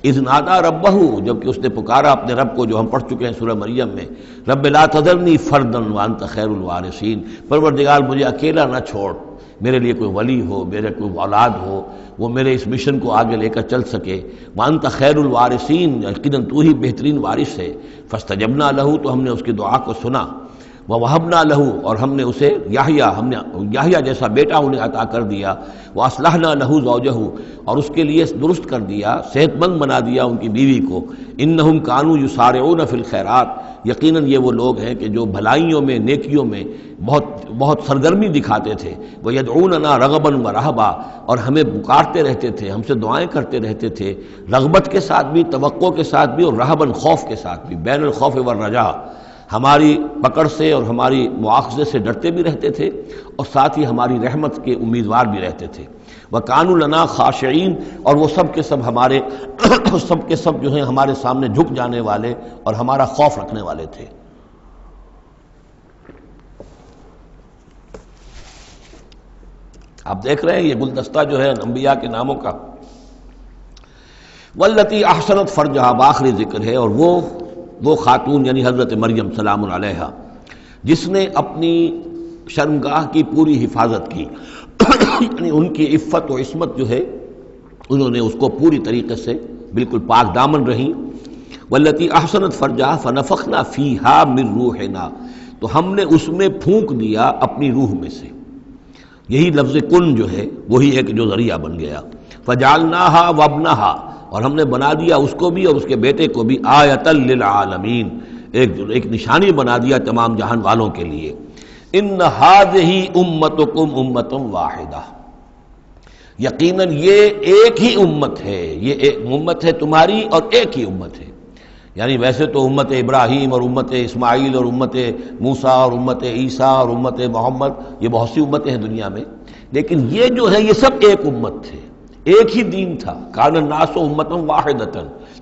اذ نادا ربہ، جبکہ اس نے پکارا اپنے رب کو، جو ہم پڑھ چکے ہیں سورہ مریم میں، رب لا تذرنی فردا وانت خیر الوارثین، پروردگار مجھے اکیلا نہ چھوڑ، میرے لیے کوئی ولی ہو، میرے کوئی اولاد ہو، وہ میرے اس مشن کو آگے لے کر چل سکے، وانت خیر الوارثین، یقیناً تو ہی بہترین وارث ہے۔ فاستجبنا لہ، تو ہم نے اس کی دعا کو سنا، ووہبنا لہ، اور ہم نے اسے یحییٰ جیسا بیٹا انہیں عطا کر دیا، واصلحنا لہ زوجہ، اور اس کے لیے درست کر دیا، صحت مند بنا دیا ان کی بیوی کو، انہم کانوا یسارعون فی الخیرات، یقیناً یہ وہ لوگ ہیں کہ جو بھلائیوں میں، نیکیوں میں بہت سرگرمی دکھاتے تھے، وَيَدْعُونَنَا رَغَبًا وَرَهْبًا، اور ہمیں پکارتے رہتے تھے، ہم سے دعائیں کرتے رہتے تھے، رغبت کے ساتھ بھی، توقع کے ساتھ بھی، اور رہباً خوف کے ساتھ بھی، بین الخوف والرجاء، ہماری پکڑ سے اور ہماری مواخذے سے ڈرتے بھی رہتے تھے، اور ساتھ ہی ہماری رحمت کے امیدوار بھی رہتے تھے، وَكَانُوا لَنَا خَاشِعِينَ، اور وہ سب کے سب ہمارے سب کے سب جو ہیں ہمارے سامنے جھک جانے والے اور ہمارا خوف رکھنے والے تھے۔ آپ دیکھ رہے ہیں یہ گلدستہ جو ہے انبیاء کے ناموں کا، واللتی احسنت فرجہا، بآخری ذکر ہے، اور وہ خاتون یعنی حضرت مریم سلام علیہا، جس نے اپنی شرمگاہ کی پوری حفاظت کی، یعنی ان کی عفت و عصمت جو ہے انہوں نے اس کو پوری طریقے سے بالکل پاک دامن رہیں۔ واللتی احسنت فرجہا فنفخنا فیہا من روحنا، تو ہم نے اس میں پھونک دیا اپنی روح میں سے، یہی لفظ کن جو ہے وہی ایک جو ذریعہ بن گیا، فجعلناہا وابنہا، اور ہم نے بنا دیا اس کو بھی اور اس کے بیٹے کو بھی آیۃ للعالمین، ایک نشانی بنا دیا تمام جہان والوں کے لیے۔ ان ہذہ امتکم امۃ واحدہ، یقیناً یہ ایک ہی امت ہے، یہ ایک امت ہے تمہاری اور ایک ہی امت ہے، یعنی ویسے تو امت ابراہیم اور امت اسماعیل اور امت موسیٰ اور امت عیسیٰ اور امت محمد، یہ بہت سی امتیں ہیں دنیا میں، لیکن یہ جو ہے یہ سب ایک امت تھے، ایک ہی دین تھا، کان الناس امۃ واحدۃ،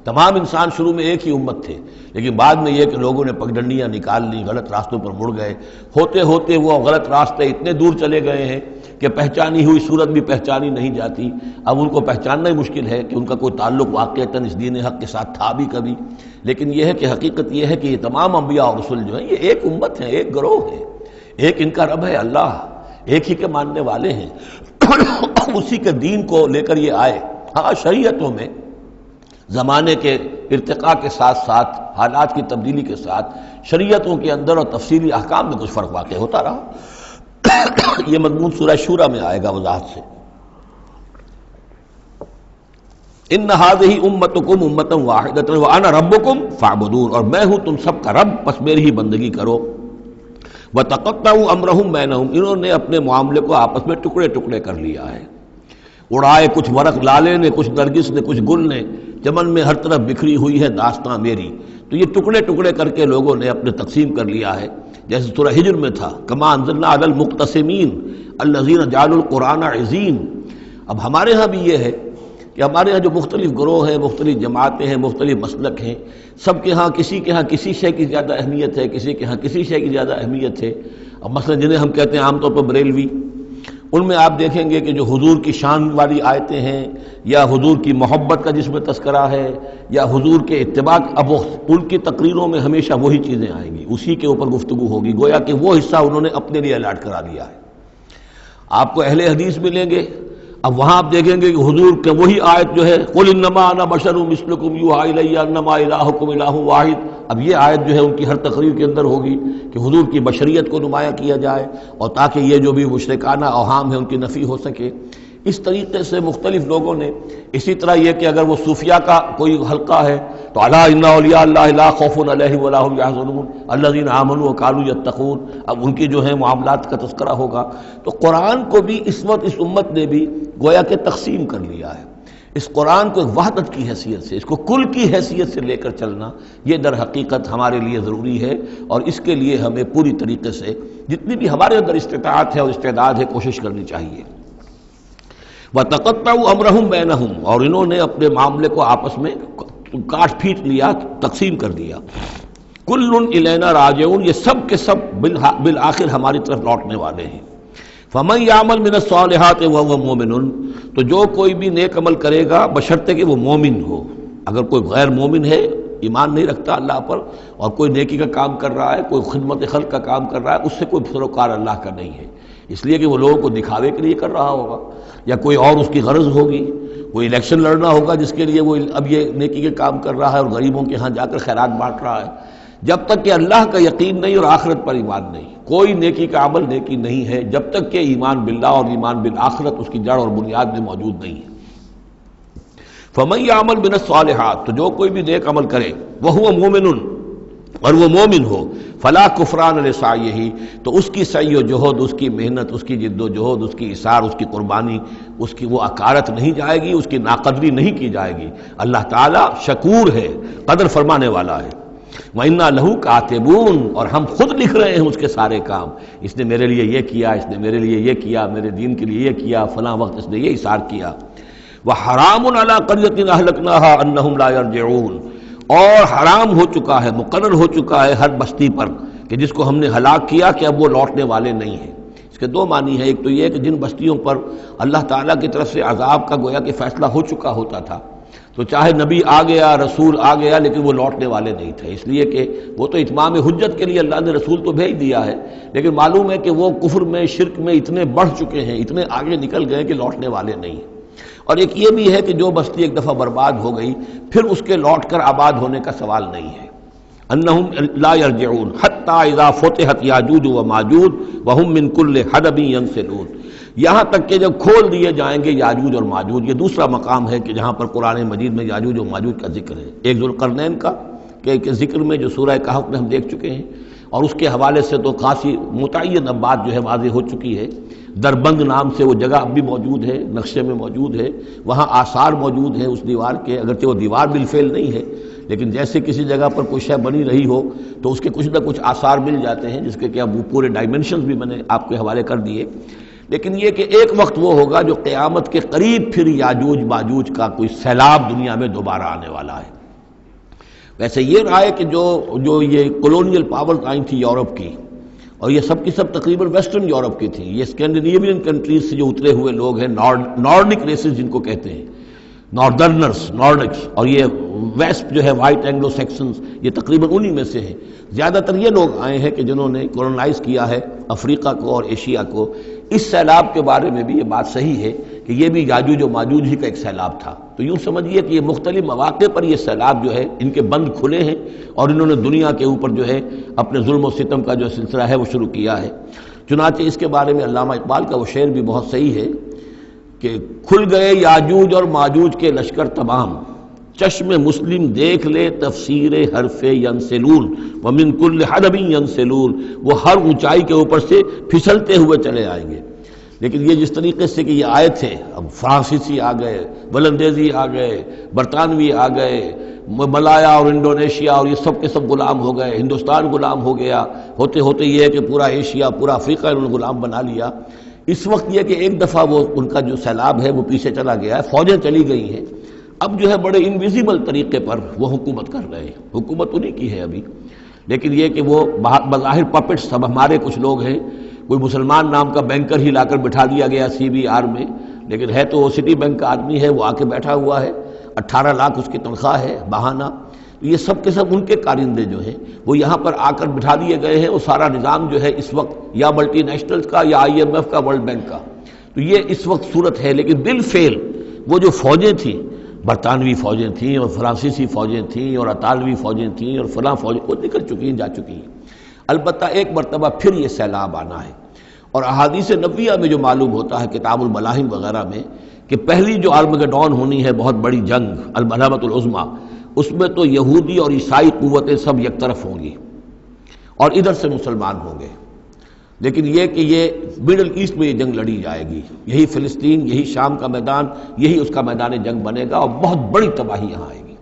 تمام انسان شروع میں ایک ہی امت تھے، لیکن بعد میں یہ کہ لوگوں نے پگڈنڈیاں نکال لی، غلط راستوں پر مڑ گئے، ہوتے ہوتے وہ غلط راستے اتنے دور چلے گئے ہیں کہ پہچانی ہوئی صورت بھی پہچانی نہیں جاتی، اب ان کو پہچاننا ہی مشکل ہے کہ ان کا کوئی تعلق واقعتاً اس دین حق کے ساتھ تھا بھی کبھی، لیکن یہ ہے کہ حقیقت یہ ہے کہ یہ تمام انبیاء اور رسول جو ہیں یہ ایک امت ہیں، ایک گروہ ہے، ایک ان کا رب ہے اللہ، ایک ہی کے ماننے والے ہیں، اسی کے دین کو لے کر یہ آئے۔ ہاں شریعتوں میں زمانے کے ارتقاء کے ساتھ ساتھ، حالات کی تبدیلی کے ساتھ، شریعتوں کے اندر اور تفصیلی احکام میں کچھ فرق واقع ہوتا رہا، یہ مضمون سورہ شورى میں آئے گا وضاحت سے۔ ان ہذہ امتکم امۃ واحدۃ وانا ربکم فاعبدون، اور میں ہوں تم سب کا رب، بس میری ہی بندگی کرو۔ وتقطعوا امرهم بینہم، انہوں نے اپنے معاملے کو آپس میں ٹکڑے ٹکڑے کر لیا ہے، اڑائے کچھ ورق لالے نے، کچھ نرگس نے، کچھ گل نے، چمن میں ہر طرف بکھری ہوئی ہے داستاں میری، تو یہ ٹکڑے ٹکڑے کر کے لوگوں نے اپنے تقسیم کر لیا ہے، جیسے سورہ ہجر میں تھا، کما انزلنا علی المقتسمین الذین جعلوا القرآن عضین۔ اب ہمارے ہاں بھی یہ ہے کہ ہمارے ہاں جو مختلف گروہ ہیں، مختلف جماعتیں ہیں، مختلف مسلک ہیں، سب کے ہاں کسی شے کی زیادہ اہمیت ہے، کسی کے ہاں کسی شے کی زیادہ اہمیت ہے۔ اب مثلا جنہیں ہم کہتے ہیں عام طور پر بریلوی، ان میں آپ دیکھیں گے کہ جو حضور کی شان والی آیتیں ہیں یا حضور کی محبت کا جس میں تذکرہ ہے یا حضور کے اتباع، اب ان کی تقریروں میں ہمیشہ وہی چیزیں آئیں گی، اسی کے اوپر گفتگو ہوگی، گویا کہ وہ حصہ انہوں نے اپنے لیے الاٹ کرا دیا ہے۔ آپ کو اہل حدیث ملیں گے، اب وہاں آپ دیکھیں گے کہ حضور کے وہی آیت جو ہے قُلْ إِنَّمَا أَنَا بَشَرٌ مِثْلُكُمْ يُوحَىٰ إِلَيَّ أَنَّمَا إِلَٰهُكُمْ إِلَٰهٌ وَاحِدٌ، اب یہ آیت جو ہے ان کی ہر تقریر کے اندر ہوگی کہ حضور کی بشریت کو نمایاں کیا جائے اور تاکہ یہ جو بھی مشرکانہ اوہام ہے ان کی نفی ہو سکے۔ اس طریقے سے مختلف لوگوں نے، اسی طرح یہ کہ اگر وہ صوفیاء کا کوئی حلقہ ہے تو الا ان اولیاء اللہ لا خوف علیہم ولا هم يحزنون الذین آمنوا وكانوا يتقون، اب ان کی جو ہے معاملات کا تذکرہ ہوگا۔ تو قرآن کو بھی اس وقت اس امت نے بھی گویا کہ تقسیم کر لیا ہے۔ اس قرآن کو ایک وحدت کی حیثیت سے، اس کو کل کی حیثیت سے لے کر چلنا، یہ در حقیقت ہمارے لیے ضروری ہے، اور اس کے لیے ہمیں پوری طریقے سے جتنی بھی ہمارے اندر استطاعت ہے اور استعداد ہے کوشش کرنی چاہیے۔ وَتَقَطَّعُوا أَمْرَهُمْ بَيْنَهُمْ، اور انہوں نے اپنے معاملے کو آپس میں کاٹ پھینٹ لیا، تقسیم کر دیا۔ كُلٌّ إِلَيْنَا رَاجِعُونَ، یہ سب کے سب بالآخر ہماری طرف لوٹنے والے ہیں۔ فَمَن يَعْمَلْ مِنَ الصَّالِحَاتِ وَهُوَ مُؤْمِنٌ، تو جو کوئی بھی نیک عمل کرے گا بشرطے کہ وہ مومن ہو۔ اگر کوئی غیر مومن ہے، ایمان نہیں رکھتا اللہ پر، اور کوئی نیکی کا کام کر رہا ہے، کوئی خدمت خلق کا کام کر رہا ہے، اس سے کوئی سروکار اللہ کا نہیں ہے، اس لیے کہ وہ لوگوں کو دکھاوے کے لیے کر رہا ہوگا، یا کوئی اور اس کی غرض ہوگی، کوئی الیکشن لڑنا ہوگا جس کے لیے وہ اب یہ نیکی کے کام کر رہا ہے اور غریبوں کے ہاں جا کر خیرات بانٹ رہا ہے۔ جب تک کہ اللہ کا یقین نہیں اور آخرت پر ایمان نہیں، کوئی نیکی کا عمل نیکی نہیں ہے جب تک کہ ایمان باللہ اور ایمان بالآخرت اس کی جڑ اور بنیاد میں موجود نہیں ہے۔ فَمَن يَعْمَلْ مِنَ الصَّالِحَاتِ، تو جو کوئی بھی نیک عمل کرے، وَهُوَ مُؤْمِنٌ، اور وہ مومن ہو، فلا کفران لسعیہ، تو اس کی سعی و جہد، اس کی محنت، اس کی جد و جہد، اس کی اثار، اس کی قربانی، اس کی وہ اکارت نہیں جائے گی، اس کی ناقدری نہیں کی جائے گی۔ اللہ تعالیٰ شکور ہے، قدر فرمانے والا ہے۔ وَإِنَّا لَهُ كَاتِبُونَ، اور ہم خود لکھ رہے ہیں اس کے سارے کام، اس نے میرے لیے یہ کیا، اس نے میرے لیے یہ کیا، میرے دین کے لیے یہ کیا، فلاں وقت اس نے یہ اثار کیا۔ وَحَرَامٌ عَلَىٰ قَرْيَةٍ أَهْلَكْنَاهَا أَنَّهُمْ لَا يَرْجِعُونَ، اور حرام ہو چکا ہے، مقرر ہو چکا ہے ہر بستی پر کہ جس کو ہم نے ہلاک کیا کہ اب وہ لوٹنے والے نہیں ہیں۔ اس کے دو معنی ہیں، ایک تو یہ کہ جن بستیوں پر اللہ تعالیٰ کی طرف سے عذاب کا گویا کہ فیصلہ ہو چکا ہوتا تھا، تو چاہے نبی آ گیا، رسول آ گیا، لیکن وہ لوٹنے والے نہیں تھے، اس لیے کہ وہ تو اتمام حجت کے لیے اللہ نے رسول تو بھیج دیا ہے، لیکن معلوم ہے کہ وہ کفر میں، شرک میں اتنے بڑھ چکے ہیں، اتنے آگے نکل گئے کہ لوٹنے والے نہیں ہیں۔ اور ایک یہ بھی ہے کہ جو بستی ایک دفعہ برباد ہو گئی پھر اس کے لوٹ کر آباد ہونے کا سوال نہیں ہے۔ انہم لا یرجعون حتی اذا فتحت یاجوج و ماجوج وہم من کل حدب ینسلون، یہاں تک کہ جب کھول دیے جائیں گے یاجوج اور ماجوج۔ یہ دوسرا مقام ہے کہ جہاں پر قرآن مجید میں یاجوج و ماجوج کا ذکر ہے، ایک ذوالقرنین کا کہ ذکر میں جو سورہ کہف میں ہم دیکھ چکے ہیں، اور اس کے حوالے سے تو خاصی متعین اب بات جو ہے واضح ہو چکی ہے۔ دربند نام سے وہ جگہ اب بھی موجود ہے، نقشے میں موجود ہے، وہاں آثار موجود ہیں اس دیوار کے، اگرچہ وہ دیوار بالفعل نہیں ہے، لیکن جیسے کسی جگہ پر کوئی شے بنی رہی ہو تو اس کے کچھ نہ کچھ آثار مل جاتے ہیں، جس کے کہ اب وہ پورے ڈائمنشنز بھی میں نے آپ کے حوالے کر دیے۔ لیکن یہ کہ ایک وقت وہ ہوگا جو قیامت کے قریب پھر یاجوج ماجوج کا کوئی سیلاب دنیا میں دوبارہ آنے والا ہے۔ ویسے یہ رائے کہ جو یہ کولونیل پاورز آئی تھی یورپ کی، اور یہ سب کی سب تقریباً ویسٹرن یورپ کی تھی، یہ اسکینڈینیوین کنٹریز سے جو اترے ہوئے لوگ ہیں، نارڈک ریسز جن کو کہتے ہیں، ناردرنرز، نارڈکس، اور یہ ویسٹ جو ہے وائٹ اینگلو سیکسنز، یہ تقریباً انہی میں سے ہیں۔ زیادہ تر یہ لوگ آئے ہیں کہ جنہوں نے کولونائز کیا ہے افریقہ کو اور ایشیا کو۔ اس سیلاب کے بارے میں بھی یہ بات صحیح ہے کہ یہ بھی یاجوج و ماجوج ہی کا ایک سیلاب تھا، تو یوں سمجھیے کہ یہ مختلف مواقع پر یہ سیلاب جو ہے ان کے بند کھلے ہیں، اور انہوں نے دنیا کے اوپر جو ہے اپنے ظلم و ستم کا جو سلسلہ ہے وہ شروع کیا ہے۔ چنانچہ اس کے بارے میں علامہ اقبال کا وہ شعر بھی بہت صحیح ہے کہ کھل گئے یاجوج اور ماجوج کے لشکر تمام، چشم مسلم دیکھ لے تفسیر حرف ینسلون ومن کل حدب ینسلون، وہ ہر اونچائی کے اوپر سے پھسلتے ہوئے چلے آئیں گے۔ لیکن یہ جس طریقے سے کہ یہ آئے تھے، اب فرانسیسی آ گئے، ولندیزی آ گئے، برطانوی آ گئے، ملایا اور انڈونیشیا اور یہ سب کے سب غلام ہو گئے، ہندوستان غلام ہو گیا، ہوتے ہوتے یہ ہے کہ پورا ایشیا، پورا افریقہ انہوں نے غلام بنا لیا۔ اس وقت یہ کہ ایک دفعہ وہ ان کا جو سیلاب ہے وہ پیچھے چلا گیا ہے، فوجیں چلی گئی ہیں، اب جو ہے بڑے انویزیبل طریقے پر وہ حکومت کر رہے ہیں، حکومت انہی کی ہے ابھی، لیکن یہ کہ وہ بظاہر پپٹس، اب ہمارے کچھ لوگ ہیں کوئی مسلمان نام کا بینکر ہی لا کر بٹھا دیا گیا CBR میں، لیکن ہے تو وہ سٹی بینک کا آدمی ہے، وہ آ کے بیٹھا ہوا ہے، 18 لاکھ اس کی تنخواہ ہے بہانہ۔ یہ سب کے سب ان کے کارندے جو ہیں وہ یہاں پر آ کر بٹھا دیے گئے ہیں، وہ سارا نظام جو ہے اس وقت یا ملٹی نیشنلز کا یا IMF کا، ورلڈ بینک کا، تو یہ اس وقت صورت ہے۔ لیکن بالفعل وہ جو فوجیں تھیں، برطانوی فوجیں تھیں اور فرانسیسی فوجیں تھیں اور اطالوی فوجیں تھیں اور فلاں فوجیں، وہ نکل چکی ہیں، جا چکی ہیں۔ البتہ ایک مرتبہ پھر یہ سیلاب آنا ہے، اور احادیث نبویہ میں جو معلوم ہوتا ہے کتاب الملاحم وغیرہ میں کہ پہلی جو آرمگڈون ہونی ہے، بہت بڑی جنگ، الملحمۃ العظمیٰ، اس میں تو یہودی اور عیسائی قوتیں سب یک طرف ہوں گی اور ادھر سے مسلمان ہوں گے، لیکن یہ کہ یہ مڈل ایسٹ میں یہ جنگ لڑی جائے گی، یہی فلسطین، یہی شام کا میدان، یہی اس کا میدان جنگ بنے گا، اور بہت بڑی تباہی یہاں آئے گی۔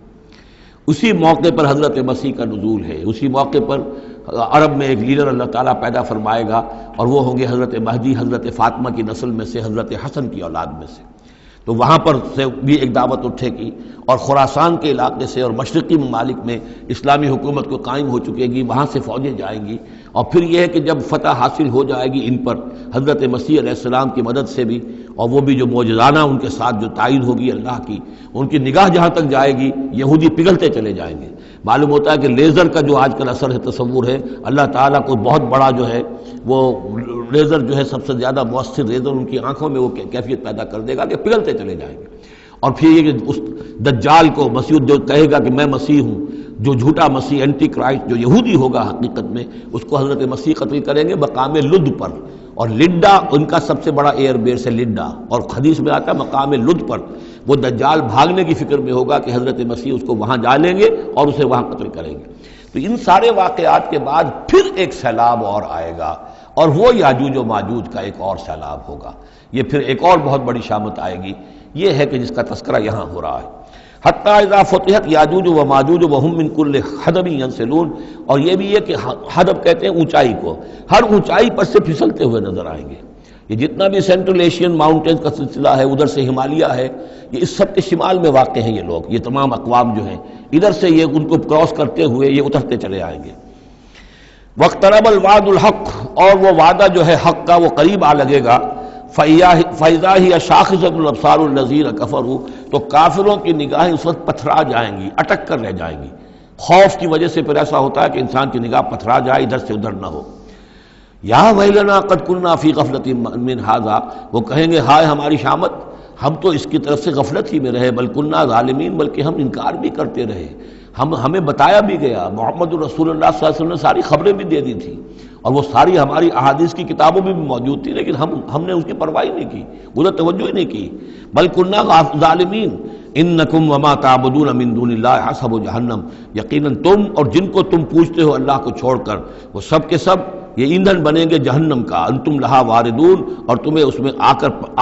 اسی موقع پر حضرت مسیح کا نزول ہے، اسی موقع پر عرب میں ایک لیڈر اللہ تعالیٰ پیدا فرمائے گا، اور وہ ہوں گے حضرت مہدی، حضرت فاطمہ کی نسل میں سے، حضرت حسن کی اولاد میں سے۔ تو وہاں پر سے بھی ایک دعوت اٹھے گی، اور خراسان کے علاقے سے اور مشرقی ممالک میں اسلامی حکومت کو قائم ہو چکے گی، وہاں سے فوجیں جائیں گی، اور پھر یہ ہے کہ جب فتح حاصل ہو جائے گی ان پر حضرت مسیح علیہ السلام کی مدد سے بھی، اور وہ بھی جو معجزانہ ان کے ساتھ جو تائید ہوگی اللہ کی، ان کی نگاہ جہاں تک جائے گی یہودی پگھلتے چلے جائیں گے۔ معلوم ہوتا ہے کہ لیزر کا جو آج کل اثر ہے، تصور ہے، اللہ تعالیٰ کو بہت بڑا جو ہے وہ لیزر جو ہے سب سے زیادہ مؤثر لیزر ان کی آنکھوں میں وہ کیفیت پیدا کر دے گا کہ پگھلتے چلے جائیں گے۔ اور پھر یہ کہ اس دجال کو مسیح جو کہے گا کہ میں مسیح ہوں، جو جھوٹا مسیح اینٹی کرائسٹ جو یہودی ہوگا حقیقت میں، اس کو حضرت مسیح قتل کریں گے مقام لد پر، اور لڈا ان کا سب سے بڑا ایئر بیس ہے لڈا، اور حدیث میں آتا ہے مقام لد پر وہ دجال بھاگنے کی فکر میں ہوگا کہ حضرت مسیح اس کو وہاں جا لیں گے اور اسے وہاں قتل کریں گے۔ تو ان سارے واقعات کے بعد پھر ایک سیلاب اور آئے گا، اور وہ یاجوج و ماجوج کا ایک اور سیلاب ہوگا، یہ پھر ایک اور بہت بڑی شامت آئے گی۔ یہ ہے کہ جس کا تذکرہ یہاں ہو رہا ہے، حتیٰ اذا فتحت یاجوج و ماجوج وہم من کل حدب ینسلون، اور یہ بھی ہے کہ حدب کہتے ہیں اونچائی کو، ہر اونچائی پر سے پھسلتے ہوئے نظر آئیں گے۔ یہ جتنا بھی سینٹرل ایشین ماؤنٹینز کا سلسلہ ہے، ادھر سے ہمالیہ ہے، یہ اس سب کے شمال میں واقع ہیں یہ لوگ، یہ تمام اقوام جو ہیں ادھر سے یہ ان کو کراس کرتے ہوئے یہ اترتے چلے آئیں گے۔ واقترب الوعد الحق، اور وہ وعدہ جو ہے حق کا وہ قریب آ لگے گا۔ فَإِذَا هِيَ شَاخِصَةُ الْأَبْصَارُ الَّذِينَ كَفَرُوا، تو کافروں کی نگاہیں اس وقت پتھرا جائیں گی، اٹک کر رہ جائیں گی۔ خوف کی وجہ سے پھر ایسا ہوتا ہے کہ انسان کی نگاہ پتھرا جائے، ادھر سے ادھر نہ ہو۔ یا ویلنا قد کنا فی غفلۃ من ھذا، وہ کہیں گے ہائے ہماری شامت، ہم تو اس کی طرف سے غفلت ہی میں رہے، بل کنا ظالمین، بلکہ ہم انکار بھی کرتے رہے، ہمیں بتایا بھی گیا، محمد رسول اللہ صلی اللہ علیہ وسلم نے ساری خبریں بھی دے دی تھی، اور وہ ساری ہماری احادیث کی کتابوں میں بھی موجود تھی، لیکن ہم نے اس کی پرواہ نہیں کی، ادھر توجہ ہی نہیں کی۔ بل کنا ظالمین انکم وما تعبدون من دون اللہ حسب جہنم، یقیناً تم اور جن کو تم پوجتے ہو اللہ کو چھوڑ کر، وہ سب کے سب یہ ایندھن بنیں گے جہنم کا، انتم لہا واردون، اور تمہیں اس میں آ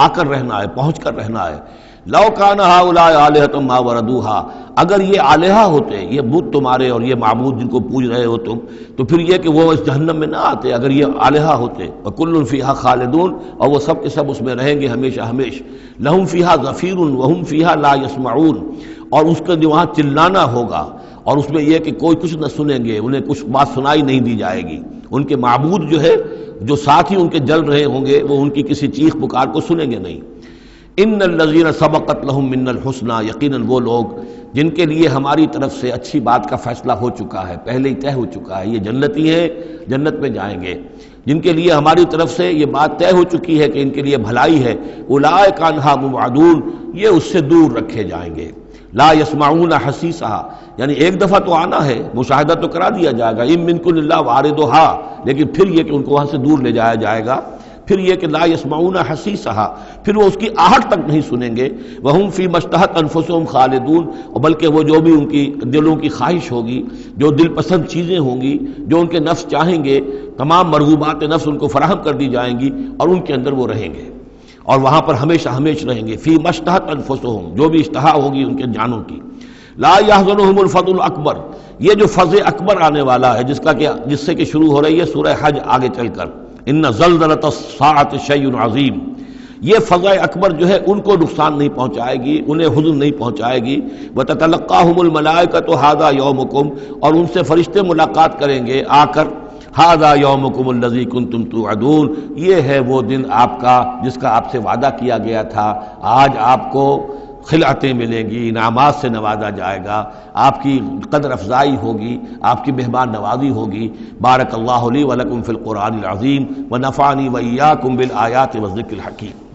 کر رہنا ہے، پہنچ کر رہنا ہے۔ لو کان ہؤلاء آلہۃ ما وردوہا، اگر یہ آلہہ ہوتے، یہ بت تمہارے اور یہ معبود جن کو پوج رہے ہو تم، تو پھر یہ کہ وہ اس جہنم میں نہ آتے اگر یہ آلہہ ہوتے۔ وکل فیہا خالدون، اور وہ سب کے سب اس میں رہیں گے ہمیشہ ہمیش۔ لہم فیہا زفیر وہم فیہا لا یسمعون، اور اس کا جو وہاں چلانا ہوگا، اور اس میں یہ کہ کوئی کچھ نہ سنیں گے، انہیں کچھ بات سنائی نہیں دی جائے گی۔ ان کے معبود جو ہے، جو ساتھ ہی ان کے جل رہے ہوں گے، وہ ان کی کسی چیخ پکار کو سنیں گے نہیں۔ ان الذین سبقت لہم من الحسنی، یقیناً وہ لوگ جن کے لیے ہماری طرف سے اچھی بات کا فیصلہ ہو چکا ہے، پہلے ہی طے ہو چکا ہے، یہ جنتی ہیں، جنت میں جائیں گے، جن کے لیے ہماری طرف سے یہ بات طے ہو چکی ہے کہ ان کے لیے بھلائی ہے، اولئک عنہا مبعدون، یہ اس سے دور رکھے جائیں گے۔ لا یسمعون حسیسہا، یعنی ایک دفعہ تو آنا ہے، مشاہدہ تو کرا دیا جائے گا، ان منکم الا واردھا، لیکن پھر یہ کہ ان کو وہاں سے دور لے جایا جائے گا۔ پھر یہ کہ لا یسمعون حسیسہا، پھر وہ اس کی آہٹ تک نہیں سنیں گے۔ وہم فی مشتہت انفسہم خالدون، اور بلکہ وہ جو بھی ان کی دلوں کی خواہش ہوگی، جو دل پسند چیزیں ہوں گی، جو ان کے نفس چاہیں گے، تمام مرغوبات نفس ان کو فراہم کر دی جائیں گی، اور ان کے اندر وہ رہیں گے، اور وہاں پر ہمیشہ ہمیش رہیں گے۔ فی مشتہت انفسہم، جو بھی اشتہا ہوگی ان کے جانوں کی۔ لا یحزنہم الفزع الاکبر، یہ جو فزع اکبر آنے والا ہے، جس سے کہ شروع ہو رہی ہے سورہ حج آگے چل کر، ان زلزلۃ الساعۃ شیء عظیم، یہ فزع اکبر جو ہے ان کو نقصان نہیں پہنچائے گی، انہیں حزن نہیں پہنچائے گی۔ وتتلقاہم الملائکۃ ھذا یومکم، اور ان سے فرشتے ملاقات کریں گے آ کر، ھذا یومکم الذی کنتم توعدون، یہ ہے وہ دن آپ کا جس کا آپ سے وعدہ کیا گیا تھا، آج آپ کو خلعتیں ملیں گی، انعامات سے نوازا جائے گا، آپ کی قدر افزائی ہوگی، آپ کی مہمان نوازی ہوگی۔ بارک اللہ لی ولکم فی القرآن العظیم ونفعنی وإیاکم بالآیات والذکر الحکیم۔